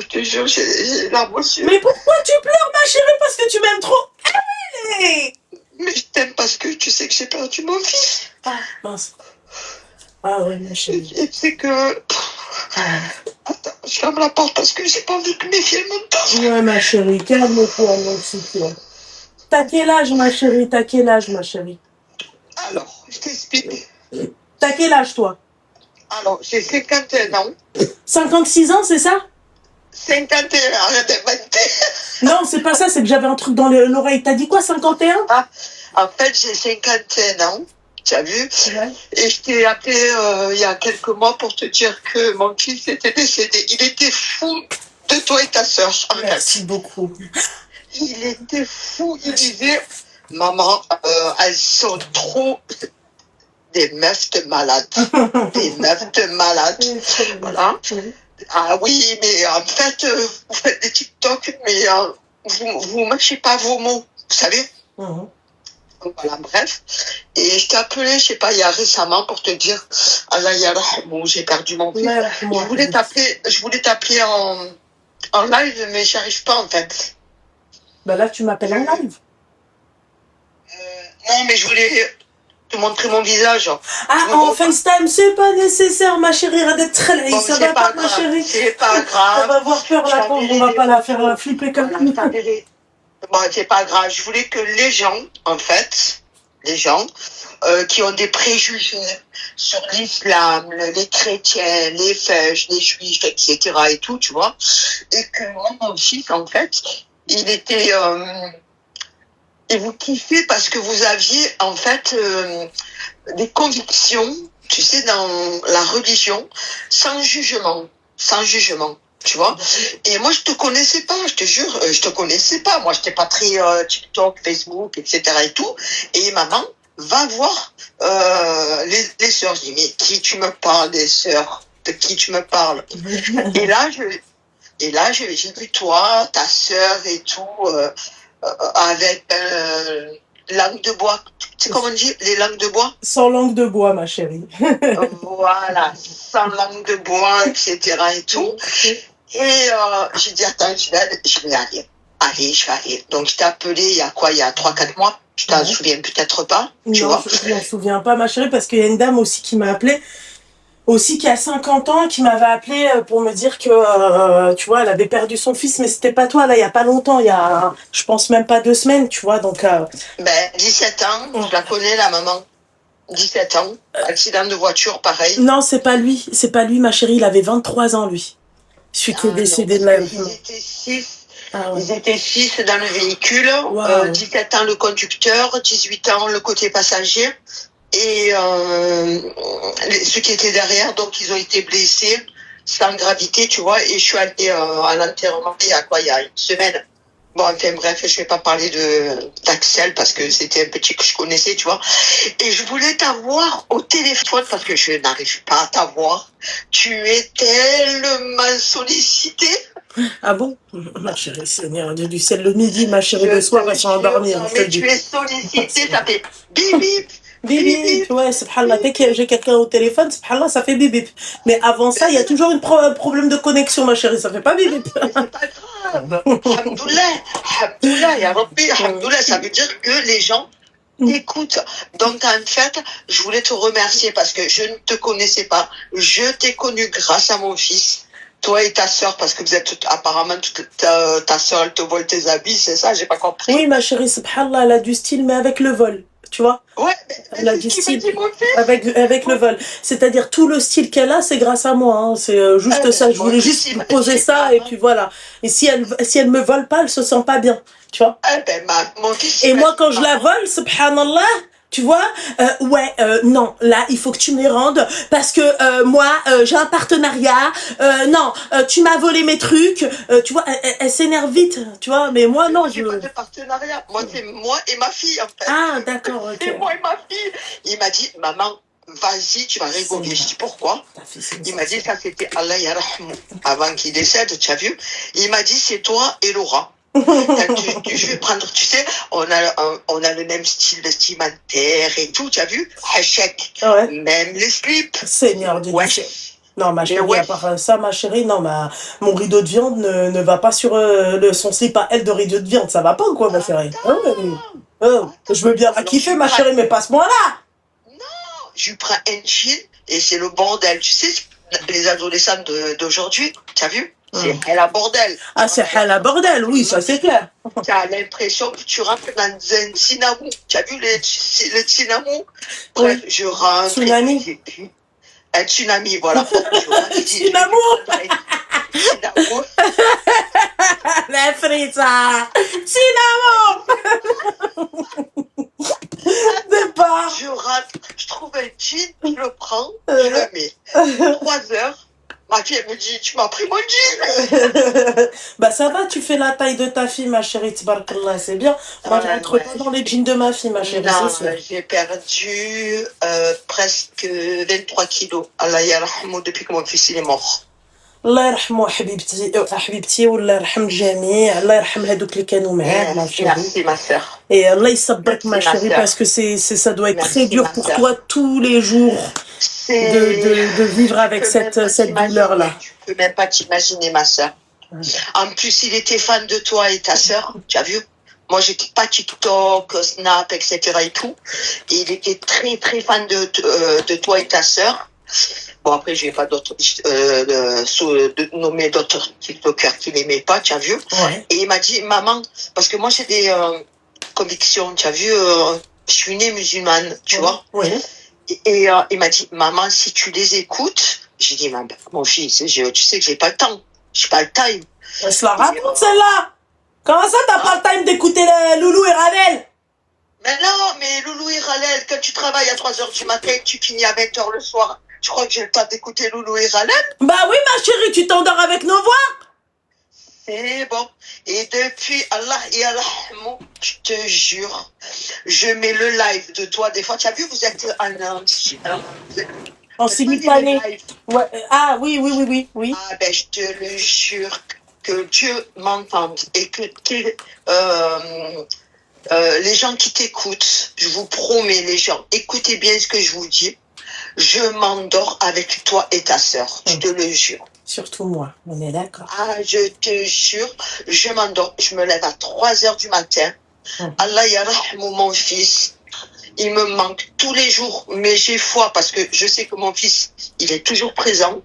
te jure, j'ai la motion. Mais pourquoi tu pleures, ma chérie? Parce que tu m'aimes trop? Allez! Mais je t'aime parce que tu sais que j'ai perdu mon fils. Ah, mince. Ah ouais, ma chérie. Et c'est que... Attends, je ferme la porte parce que j'ai pas envie que mes filles m'entendent. Ouais, ma chérie, calme-toi, mon petit cœur. T'as quel âge, ma chérie? T'as quel âge, ma chérie? Alors, je t'explique. T'as quel âge, toi? Alors, j'ai 51 ans. 56 ans, c'est ça? 51, arrête d'inventer. Non, c'est pas ça, c'est que j'avais un truc dans l'oreille. T'as dit quoi, 51? Ah, en fait, j'ai 51 ans. Tu as vu? Ouais. Et je t'ai appelé il y a quelques mois pour te dire que mon fils était décédé. Il était fou de toi et ta sœur. Merci beaucoup. Il était fou. Il disait, maman, elles sont trop des meufs de malades. Des meufs de malades. Voilà. Ah oui, mais en fait, vous faites des TikTok, mais vous ne mâchez pas vos mots. Vous savez? Voilà, bref. Et je t'ai appelé, je sais pas, il y a récemment pour te dire, Allah yarhamou, j'ai perdu mon fils. Je voulais t'appeler en live, mais j'y arrive pas, en fait. Bah là, tu m'appelles en live. Non, mais je voulais te montrer mon visage. Ah, en FaceTime, c'est pas nécessaire, ma chérie. Radette très bon, ça va pas, ma chérie. C'est pas grave. On va avoir peur, la pauvre, on va pas la faire flipper comme nous. Bon, c'est pas grave. Je voulais que les gens, en fait, qui ont des préjugés sur l'islam, les chrétiens, les fèches, les juifs, etc. et tout, tu vois, et que mon fils, en fait, il était... et vous kiffez parce que vous aviez, en fait, des convictions, tu sais, dans la religion, sans jugement. Tu vois, et moi je te connaissais pas, je te jure, je te connaissais pas. Moi je n'étais pas très TikTok, Facebook, etc. et tout. Et maman va voir les sœurs. Je dis mais qui tu me parles des sœurs? De qui tu me parles? Et là j'ai vu toi, ta sœur et tout avec langue de bois. Tu sais comment on dit les langues de bois? Sans langue de bois, ma chérie. Voilà, sans langue de bois, etc. et tout. Et j'ai dit, attends, je vais aller. Allez, je vais aller. Donc, je t'ai appelé il y a 3-4 mois. Tu t'en souviens peut-être pas, tu vois. Je m'en souviens pas, ma chérie, parce qu'il y a une dame aussi qui m'a appelé, aussi qui a 50 ans, qui m'avait appelé pour me dire que, tu vois, elle avait perdu son fils, mais c'était pas toi, là, il y a pas longtemps, il y a, je pense même pas 2 semaines, tu vois, donc... 17 ans, je la connais, la maman. 17 ans, accident de voiture, pareil. Non, c'est pas lui, ma chérie, il avait 23 ans, lui. Celui qui est décédé de la vie. Ils étaient 6 dans le véhicule, 17 ans le conducteur, 18 ans le côté passager. Et ceux qui étaient derrière, donc ils ont été blessés sans gravité, tu vois. Et je suis allée à l'enterrement il y a une semaine. Bon, enfin bref, je vais pas parler d'Axel parce que c'était un petit que je connaissais, tu vois. Et je voulais t'avoir au téléphone parce que je n'arrive pas à t'avoir. Tu es tellement sollicitée. Ah bon? Ma chérie, Seigneur Dieu du ciel, le midi, ma chérie, le soir, elle s'en endormir. Mais tu es sollicitée, ça fait bip bip. Bip bip, ouais, subhanallah, dès que j'ai quelqu'un au téléphone, subhanallah, ça fait bip bip. Mais avant ça, il y a toujours un problème de connexion, ma chérie, ça fait pas bip bip. C'est pas grave. Alhamdoulilah, ya Rabbi, alhamdoulilah, ça veut dire que les gens Écoute, donc en fait, je voulais te remercier parce que je ne te connaissais pas. Je t'ai connu grâce à mon fils. Toi et ta sœur, parce que vous êtes apparemment ta sœur, elle te vole tes habits, c'est ça, j'ai pas compris. Oui, ma chérie, subhanallah, elle a du style, mais avec le vol, tu vois. Ouais, elle a du style avec le vol. C'est-à-dire tout le style qu'elle a, c'est grâce à moi. Hein. C'est juste ça. Je voulais juste poser ça et puis voilà. Et si elle me vole pas, elle se sent pas bien, tu vois. Mon fils, et moi, quand je la vole, subhanallah. Tu vois, non, là, il faut que tu me les rendes parce que moi, j'ai un partenariat. Non, tu m'as volé mes trucs. Tu vois, elle s'énerve vite, tu vois. Mais moi, non, j'ai pas de partenariat. Moi, c'est moi et ma fille, en fait. Ah, d'accord, ok. C'est moi et ma fille. Il m'a dit, maman, vas-y, tu vas rigoler. Je dis, pourquoi? Il m'a dit, ça, c'était Allah yarahmou. Avant qu'il décède, tu as vu? Il m'a dit, c'est toi et Laura. Je vais prendre, tu sais, on a le même style vestimentaire et tout, tu as vu? Hachek. Ouais. Même les slips. Seigneur Dieu. Ouais. Non, ma chérie, à part ça, ma chérie, non, mon rideau de viande ne va pas sur son slip à elle de rideau de viande. Ça va pas ou quoi, ma chérie? Je veux bien la kiffer, ma chérie, mais pas ce mois-là. Non, je lui prends un jean et c'est le bordel. Tu sais, les adolescents d'aujourd'hui, tu as vu? C'est Hala bordel. Ah, c'est Hala bordel, oui, ça c'est clair. Tu as l'impression que tu rentres dans un tsunami. Tu as vu le tsunami? Bref, je rentre. Tsunami. Un tsunami, voilà. Tsunami. La frita. Tsunami. Je rentre, je trouve un jean, je le prends, je le mets. 3 heures. Ma fille, elle me dit, tu m'as pris mon jean. Bah ça va, tu fais la taille de ta fille, ma chérie, tabarakallah, c'est bien. Moi, je rentre pas dans les jeans de ma fille, ma chérie. Non, j'ai perdu presque 23 kilos. Allah yarhamou, depuis que mon fils il est mort. الله يرحمه حبيبتي والله يرحم الجميع الله يرحم هذوك اللي كانوا معاك ما Merci ma sœur. Et Allah يصبرك ma chérie parce que ça doit être très dur pour toi tous les jours de vivre avec cette douleur là. Tu peux même pas t'imaginer ma sœur. En plus il était fan de toi et ta sœur, tu as vu? Moi j'étais pas TikTok, Snap, etc. et tout. Et il était très très fan de toi et ta sœur. Bon, après, je vais pas nommer d'autres TikTokers qui l'aimaient pas, tu as vu? Ouais. Et il m'a dit, maman, parce que moi, j'ai des convictions, tu as vu, je suis née musulmane, tu vois? Oui. Et il m'a dit, maman, si tu les écoutes, j'ai dit, mon fils, tu sais que j'ai pas le temps. J'ai pas le time. Elle se la raconte, celle-là. Comment ça, t'as pas le time d'écouter Loulou et Ranel? Mais non, mais Loulou et Ranel, quand tu travailles à 3h du matin, tu finis à 20h le soir. Tu crois que j'ai le temps d'écouter Loulou et Ranel? Bah oui, ma chérie, tu t'endors avec nos voix. C'est bon. Et depuis, Allah yarhamou, je te jure, je mets le live de toi. Des fois, tu as vu, vous êtes en simultané. Ouais. Ah oui. Ah ben, je te le jure que Dieu m'entende et que les gens qui t'écoutent, je vous promets les gens, écoutez bien ce que je vous dis. Je m'endors avec toi et ta sœur, je te le jure. Surtout moi, on est d'accord. Ah, je te jure, je m'endors, je me lève à 3h du matin. Allah yarhamou mon fils, il me manque tous les jours, mais j'ai foi parce que je sais que mon fils, il est toujours présent.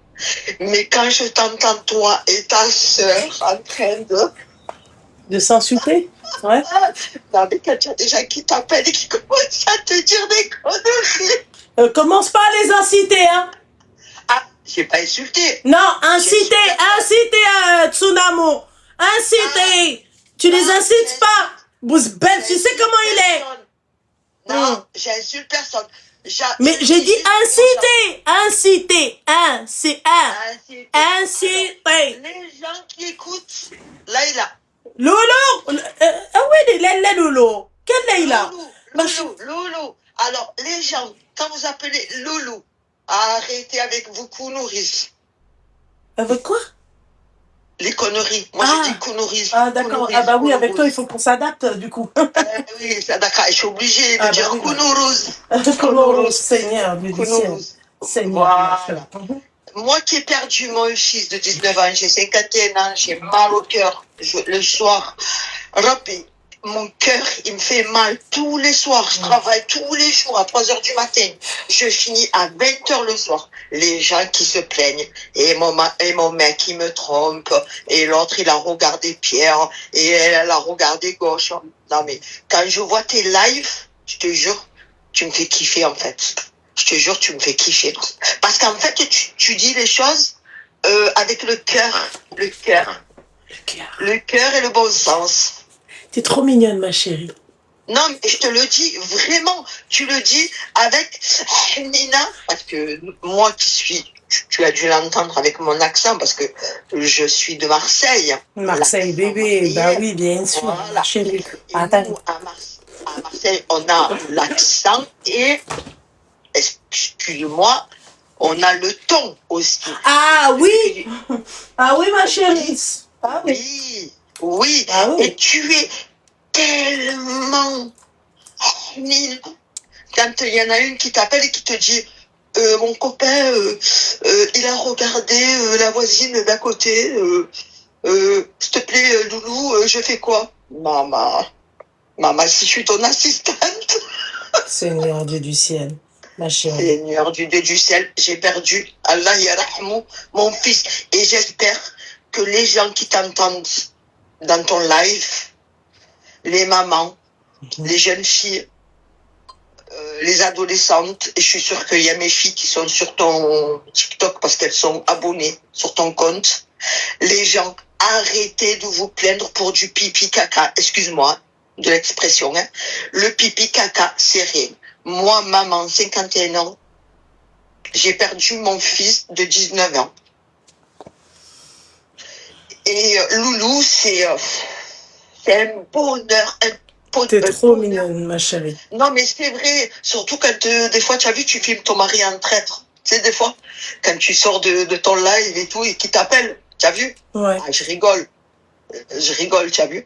Mais quand je t'entends toi et ta sœur en train de s'insulter, ouais. Non, mais quand tu as des gens qui t'appellent et qui commencent à te dire des conneries. Commence pas à les inciter, hein. Ah, j'ai pas insulté. Non, inciter, Tsunamo. Inciter. Tu les incites pas. Bouzbel, tu sais comment il est. Non, j'insulte personne. Mais j'ai dit inciter. Inciter. Les gens qui écoutent, Laïla. Loulou. Ah oui, Loulou. Quelle Laïla? Loulou. Alors, les gens, quand vous appelez Loulou, arrêtez avec vos conneries. Avec quoi? Les conneries. Moi, j'ai dit conneries. Ah, d'accord. Ah, bah oui, avec toi, il faut qu'on s'adapte, du coup. Oui, ça, d'accord. Je suis obligée de dire conneries. Conneries, Seigneur, du ciel. Seigneur. Voilà. Moi qui ai perdu mon fils de 19 ans, j'ai 51 ans, j'ai mal au cœur le soir. Rabbi, mon cœur, il me fait mal tous les soirs. Je travaille tous les jours à 3 heures du matin. Je finis à 20 heures le soir. Les gens qui se plaignent. Et mon mec, il me trompe. Et l'autre, il a regardé Pierre. Et elle a regardé gauche. Non, mais quand je vois tes lives, je te jure, tu me fais kiffer, en fait. Je te jure, tu me fais kiffer. Parce qu'en fait, tu dis les choses avec le cœur. Le cœur. Le cœur et le bon sens. T'es trop mignonne, ma chérie. Non, mais je te le dis, vraiment, tu le dis avec Nina, parce que moi qui suis, tu as dû l'entendre avec mon accent, parce que je suis de Marseille. Marseille, bébé, bah oui, bien sûr, voilà. chérie. Et nous, à Marseille, on a l'accent et, excuse-moi, on a le ton aussi. Ah oui. Ah oui, ma chérie. Ah oui. Oui, ah, oui. Et tu es tellement nul. Quand il y en a une qui t'appelle et qui te dit mon copain, il a regardé la voisine d'à côté, s'il te plaît, Loulou, je fais quoi? Maman, si je suis ton assistante. Seigneur Dieu du ciel, ma chérie. Seigneur Dieu du ciel, j'ai perdu, Allah yarahmou, mon fils. Et j'espère que les gens qui t'entendent dans ton live, les mamans, les jeunes filles, les adolescentes, et je suis sûre qu'il y a mes filles qui sont sur ton TikTok parce qu'elles sont abonnées sur ton compte. Les gens, arrêtez de vous plaindre pour du pipi caca. Excuse-moi de l'expression. Hein. Le pipi caca, c'est rien. Moi, maman, 51 ans, j'ai perdu mon fils de 19 ans. Et Loulou, c'est un bonheur. T'es trop mignonne, ma chérie. Non, mais c'est vrai. Surtout quand, des fois, tu as vu, tu filmes ton mari en traître. Tu sais, des fois, quand tu sors de ton live et tout, et qu'il t'appelle. Tu as vu? Ouais. Ah, je rigole, tu as vu?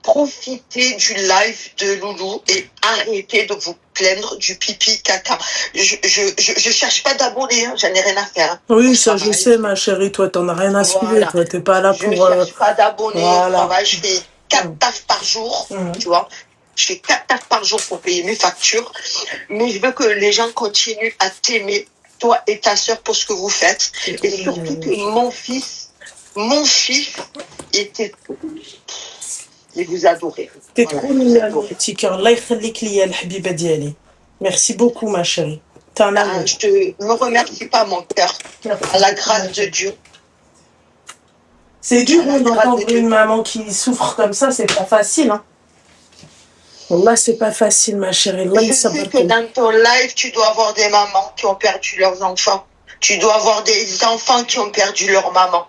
Profitez du live de Loulou et arrêtez de vous plaindre du pipi caca. Je cherche pas d'abonnés, hein, j'en ai rien à faire. Hein. Oui, ça je sais, ma chérie, toi t'en as rien à suivre, toi t'es pas là pour... Je cherche pas d'abonnés, voilà. Je fais 4 tafs par jour, tu vois. Je fais 4 tafs par jour pour payer mes factures, mais je veux que les gens continuent à t'aimer, toi et ta sœur, pour ce que vous faites. Et surtout que mon fils était... Et vous adorez. T'es trop mignonne, mon petit cœur. Allah يخليك ليا الحبيبة ديالي. Merci beaucoup, ma chérie. T'es un amour. Je te me remercie pas, mon cœur. À la grâce de Dieu. C'est dur d'entendre une maman qui souffre comme ça, c'est pas facile. Hein. Wallah, c'est pas facile, ma chérie. Je sais que dans ton live, tu dois avoir des mamans qui ont perdu leurs enfants. Tu dois avoir des enfants qui ont perdu leur maman.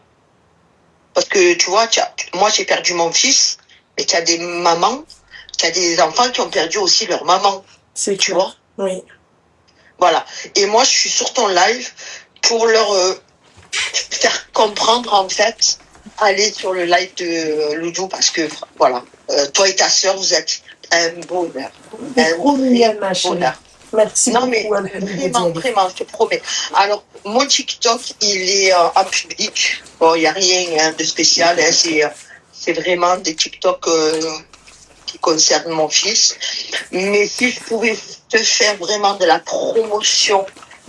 Parce que, tu vois, moi, j'ai perdu mon fils. Mais tu as des mamans, tu as des enfants qui ont perdu aussi leur maman. C'est tu vois? Oui. Voilà. Et moi, je suis sur ton live pour leur faire comprendre, en fait, aller sur le live de Loulou parce que, voilà, toi et ta sœur, vous êtes un bonheur. Un bonheur. Merci non, beaucoup. Mais vraiment, je te promets. Alors, mon TikTok, il est en public. Bon, il n'y a rien de spécial. Hein, c'est vraiment des TikTok qui concernent mon fils. Mais si je pouvais te faire vraiment de la promotion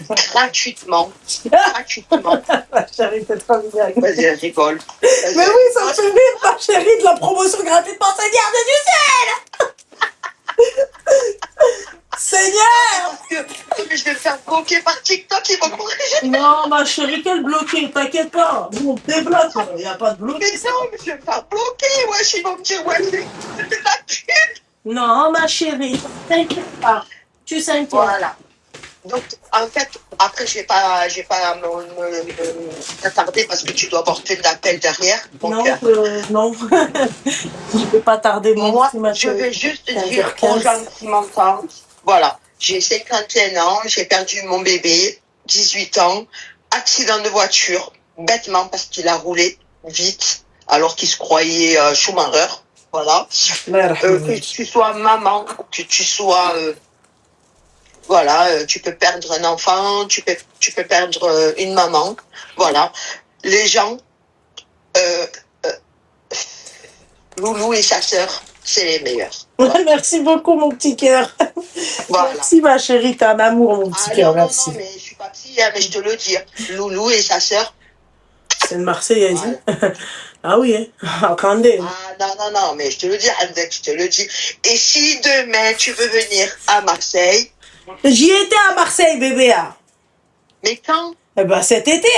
gratuitement. Ma chérie, t'es trop bien. Vas-y, elle rigole. Mais oui, ça me fait rire, ma chérie, de la promotion gratuitement, Seigneur de du ciel. Seigneur! Je vais me faire bloquer par TikTok, ils vont courir. Non, ma chérie, quel bloqué? T'inquiète pas. Bon, débloque, il n'y a pas de bloqué. Mais non, mais je vais me faire bloquer, wesh, ils vont me dire, ouais, c'est de la pub. Non, ma chérie, t'inquiète pas. Tu s'inquiètes. Voilà. Donc, en fait, après, je vais pas t'attarder parce que tu dois avoir plein d'appels derrière. Donc, non. Je ne peux pas tarder. Moi, je vais juste dire aux gens qui m'entendent, voilà, j'ai 51 ans, j'ai perdu mon bébé, 18 ans, accident de voiture, bêtement parce qu'il a roulé vite alors qu'il se croyait Schumacher. Voilà. Que tu sois maman, que tu sois... voilà, tu peux perdre un enfant, tu peux perdre une maman. Voilà. Les gens, Loulou et sa sœur, c'est les meilleurs. Voilà. Merci beaucoup, mon petit cœur. Voilà. Merci, ma chérie, t'es un amour, mon petit cœur. Merci. Non, mais je suis pas psy, hein, mais je te le dis. Loulou et sa sœur. C'est une Marseillaise. Voilà. Ah oui, hein. Attendez. Non, mais je te le dis, Hamdek, je te le dis. Et si demain tu veux venir à Marseille. J'y étais à Marseille, bébé. Mais quand? Eh ben cet été.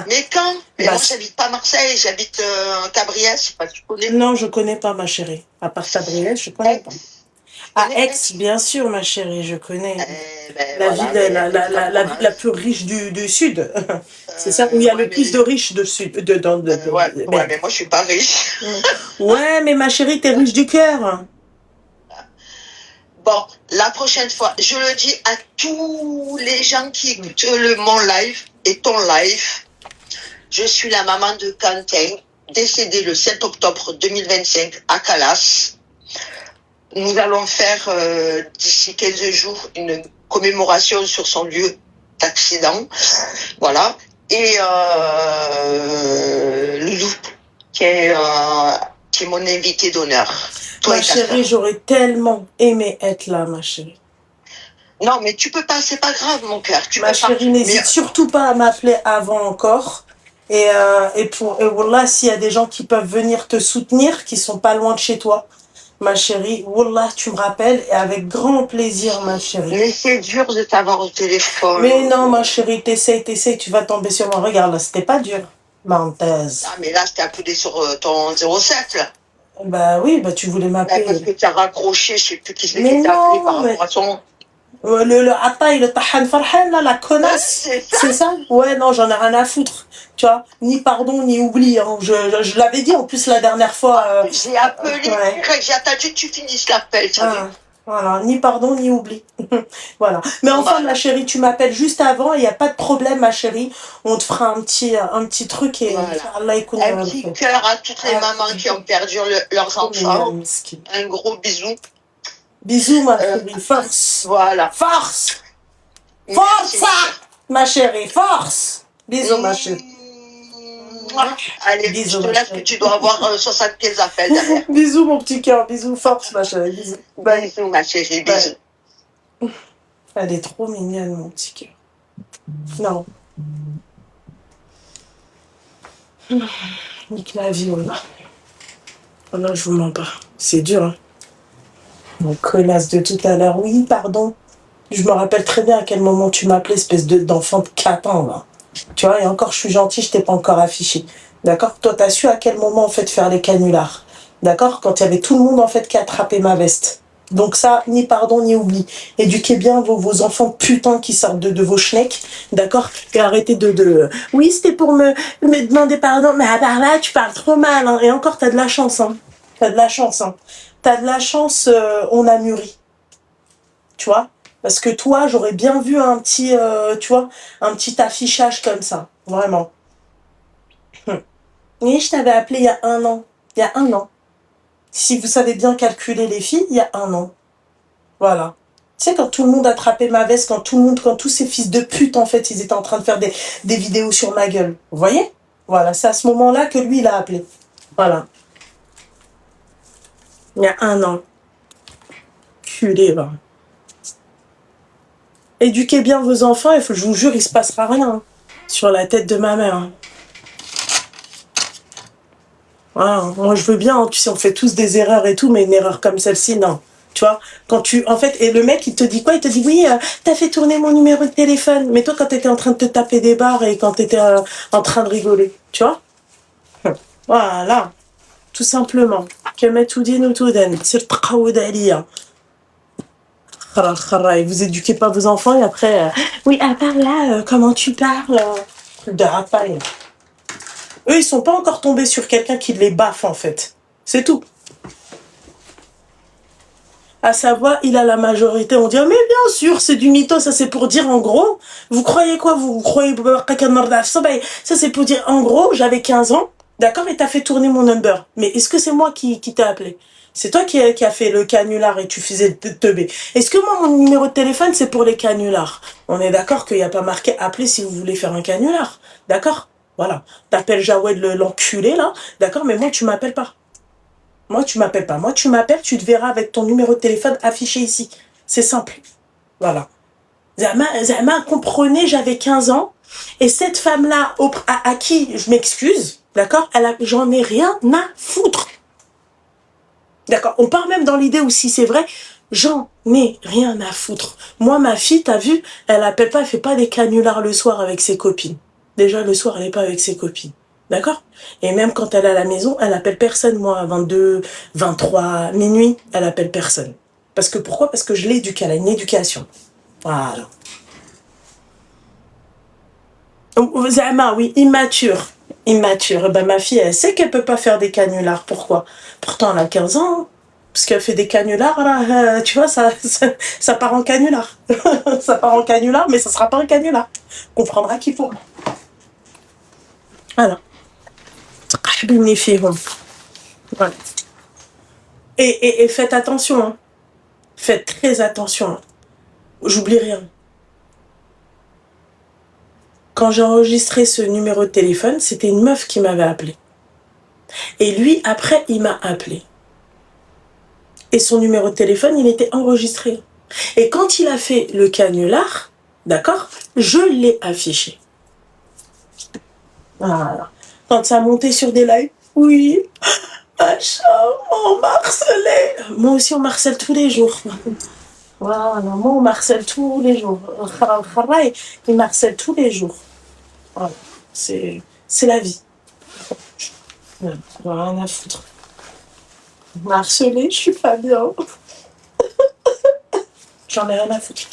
Mais quand? Mais moi, j'habite pas à Marseille, j'habite à Cabriès, je sais pas si tu connais. Non, je connais pas, ma chérie. À part Cabriès, je connais pas. À Aix, bien sûr, ma chérie, je connais. La ville la plus riche du Sud. C'est ça où il y a le plus de riches de Sud. Ouais, mais moi, je suis pas riche. Ouais, mais ma chérie, t'es riche du cœur. Bon, la prochaine fois, je le dis à tous les gens qui écoutent mon live et ton live. Je suis la maman de Quentin, décédé le 7 octobre 2025 à Calas. Nous allons faire d'ici 15 jours une commémoration sur son lieu d'accident. Voilà. Et Loulou, qui est mon invité d'honneur. Ma chérie, j'aurais tellement aimé être là, ma chérie. Non, mais tu peux pas, c'est pas grave, mon cœur. Ma chérie, n'hésite surtout pas à m'appeler avant encore. Et wallah, s'il y a des gens qui peuvent venir te soutenir, qui sont pas loin de chez toi, ma chérie, wallah, tu me rappelles, et avec grand plaisir, ma chérie. Mais c'est dur de t'avoir au téléphone. Mais non, ma chérie, t'essayes, tu vas tomber sur moi. Regarde, là, c'était pas dur. Menteuse. Ah, mais là, je t'ai appelé sur ton 07, là. Bah oui, bah tu voulais m'appeler. Parce que tu as raccroché, je sais plus qui c'est qui t'a appelé par rapport à son... Le Ataï, le Tahan Farhan, là, la connasse. C'est ça? Ouais, non, j'en ai rien à foutre. Tu vois, ni pardon, ni oubli. Hein. Je l'avais dit en plus la dernière fois. J'ai appelé, j'ai attendu que tu finisses l'appel, tu vois. Voilà, ni pardon, ni oubli. Voilà. Mais enfin, ma chérie, tu m'appelles juste avant, il n'y a pas de problème, ma chérie. On te fera un petit truc et voilà. Un petit cœur à toutes les mamans qui ont perdu leurs enfants. Un gros bisou. Bisous, ma chérie. Force. Voilà. Force. Force, ma chérie. Force. Bisous, ma chérie. Allez, bisous, je te laisse que tu dois avoir 75 appels derrière. Bisous, mon petit cœur. Bisous, force, ma chérie. Bisous. Bye. Bisous, ma chérie. Bisous. Elle est trop mignonne, mon petit cœur. Non. Nique la vie, on a. Oh non, je vous mens pas. C'est dur, hein. Mon connasse de tout à l'heure. Oui, pardon. Je me rappelle très bien à quel moment tu m'appelais, espèce d'enfant de 4 ans, là. Tu vois, et encore, je suis gentille, je t'ai pas encore affiché. D'accord? Toi, t'as su à quel moment, en fait, faire les canulars. D'accord? Quand il y avait tout le monde, en fait, qui attrapait ma veste. Donc ça, ni pardon, ni oubli. Éduquez bien vos enfants putains qui sortent de vos schnecks. D'accord? Et arrêtez de... Oui, c'était pour me demander pardon. Mais à part là, tu parles trop mal. Hein. Et encore, t'as de la chance. Hein. T'as de la chance. Hein. T'as de la chance, on a mûri. Tu vois? Parce que toi, j'aurais bien vu un petit, tu vois, un petit affichage comme ça. Vraiment. Et je t'avais appelé il y a 1 an. Il y a 1 an. Si vous savez bien calculer les filles, il y a 1 an. Voilà. Tu sais, quand tout le monde attrapait ma veste, quand tous ces fils de pute, en fait, ils étaient en train de faire des vidéos sur ma gueule. Vous voyez? Voilà, c'est à ce moment-là que lui, il a appelé. Voilà. Il y a 1 an. Culé, va. Éduquez bien vos enfants et je vous jure, il se passera rien hein, sur la tête de ma mère. Hein. Voilà, moi je veux bien, hein, tu sais, on fait tous des erreurs et tout, mais une erreur comme celle-ci, non. Tu vois, quand en fait, et le mec, il te dit quoi? Il te dit, oui, t'as fait tourner mon numéro de téléphone. Mais toi, quand t'étais en train de te taper des barres et quand t'étais en train de rigoler, tu vois? Voilà, tout simplement. Et vous éduquez pas vos enfants et après, oui, à part là, comment tu parles de rapaille. Eux, ils sont pas encore tombés sur quelqu'un qui les baffe, en fait. C'est tout. À savoir, il a la majorité. On dit, mais bien sûr, c'est du mytho. Ça, c'est pour dire, en gros, vous croyez quoi? Vous croyez... Ça, c'est pour dire, en gros, j'avais 15 ans, d'accord, et t'as fait tourner mon number. Mais est-ce que c'est moi qui t'ai appelé? C'est toi qui a fait le canular et tu faisais le teubé. Est-ce que moi, mon numéro de téléphone, c'est pour les canulars? On est d'accord qu'il n'y a pas marqué « Appelez si vous voulez faire un canular ». D'accord? Voilà. T'appelles Jawed l'enculé, là. D'accord? Mais moi, tu m'appelles pas. Moi, tu m'appelles pas. Moi, tu m'appelles, tu te verras avec ton numéro de téléphone affiché ici. C'est simple. Voilà. Zama, comprenez, j'avais 15 ans. Et cette femme-là, à qui je m'excuse, d'accord, j'en ai rien à foutre. D'accord. On part même dans l'idée où si c'est vrai, j'en ai rien à foutre. Moi, ma fille, t'as vu, elle appelle pas, elle fait pas des canulars le soir avec ses copines. Déjà, le soir, elle est pas avec ses copines. D'accord? Et même quand elle est à la maison, elle appelle personne. Moi, à 22, 23, minuit, elle appelle personne. Parce que pourquoi? Parce que je l'éduque, elle a une éducation. Voilà. Zama, oui, immature. Immature. Ben, ma fille, elle sait qu'elle peut pas faire des canulars. Pourquoi? Pourtant, elle a 15 ans. Parce qu'elle fait des canulars, là, tu vois, ça part en canular. Ça part en canular, mais ça sera pas un canular. Comprendra qu'il faut. Voilà. Voilà. Et faites attention, hein. Faites très attention. Hein. J'oublie rien. Quand j'ai enregistré ce numéro de téléphone, c'était une meuf qui m'avait appelé. Et lui, après, il m'a appelé. Et son numéro de téléphone, il était enregistré. Et quand il a fait le canular, d'accord, je l'ai affiché. Voilà. Quand ça a monté sur des lives, oui, machin, on m'a harcelé. Moi aussi, on m'harcèle tous les jours. Voilà, moi, on m'harcèle tous les jours. Il m'harcèle tous les jours. Voilà. C'est la vie. Rien à foutre. On m'a harcelé, je suis pas bien. J'en ai rien à foutre.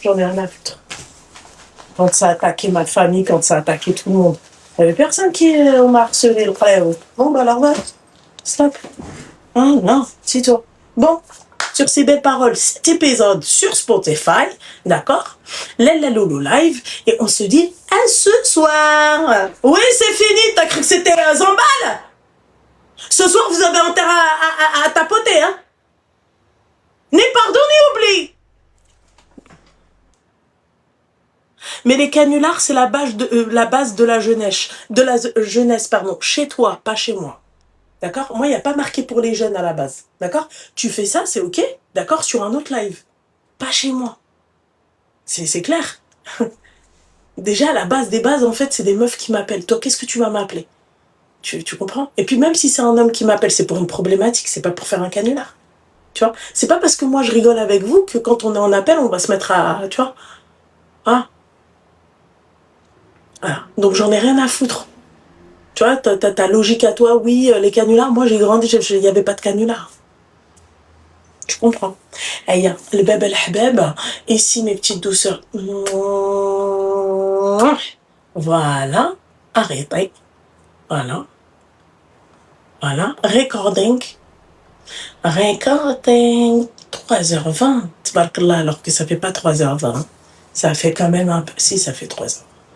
J'en ai rien à foutre. Quand ça a attaqué ma famille, quand ça a attaqué tout le monde. Il n'y avait personne qui m'a harcelé. Bon, bah alors, ouais. Stop. Hein, non, c'est toi. Bon, sur ces belles paroles, cet épisode sur Spotify, d'accord? Lella Lolo Live, et on se dit à ce soir. Oui, c'est fini, t'as cru que c'était Zambal? Ce soir, vous avez intérêt à tapoter, hein? Ni pardon, ni oubli. Mais les canulars, c'est la base de la jeunesse, pardon, chez toi, pas chez moi. D'accord? Moi, il n'y a pas marqué pour les jeunes à la base. D'accord? Tu fais ça, c'est ok, d'accord, sur un autre live. Pas chez moi. C'est clair. Déjà, la base des bases, en fait, c'est des meufs qui m'appellent. Toi, qu'est-ce que tu vas m'appeler? Tu comprends? Et puis même si c'est un homme qui m'appelle, c'est pour une problématique, c'est pas pour faire un canular. Tu vois? C'est pas parce que moi je rigole avec vous que quand on est en appel, on va se mettre à... Tu vois? Ah. Voilà. Donc j'en ai rien à foutre. Tu vois, ta logique à toi, oui, les canulars, moi j'ai grandi, il n'y avait pas de canular. Tu comprends? Aïe, le bébé el-habeb, ici mes petites douceurs. Voilà, arrêtez. Voilà. Voilà, recording. 3h20. Tabarakallah, alors que ça fait pas 3h20. Ça fait quand même un peu... Si, ça fait 3h20.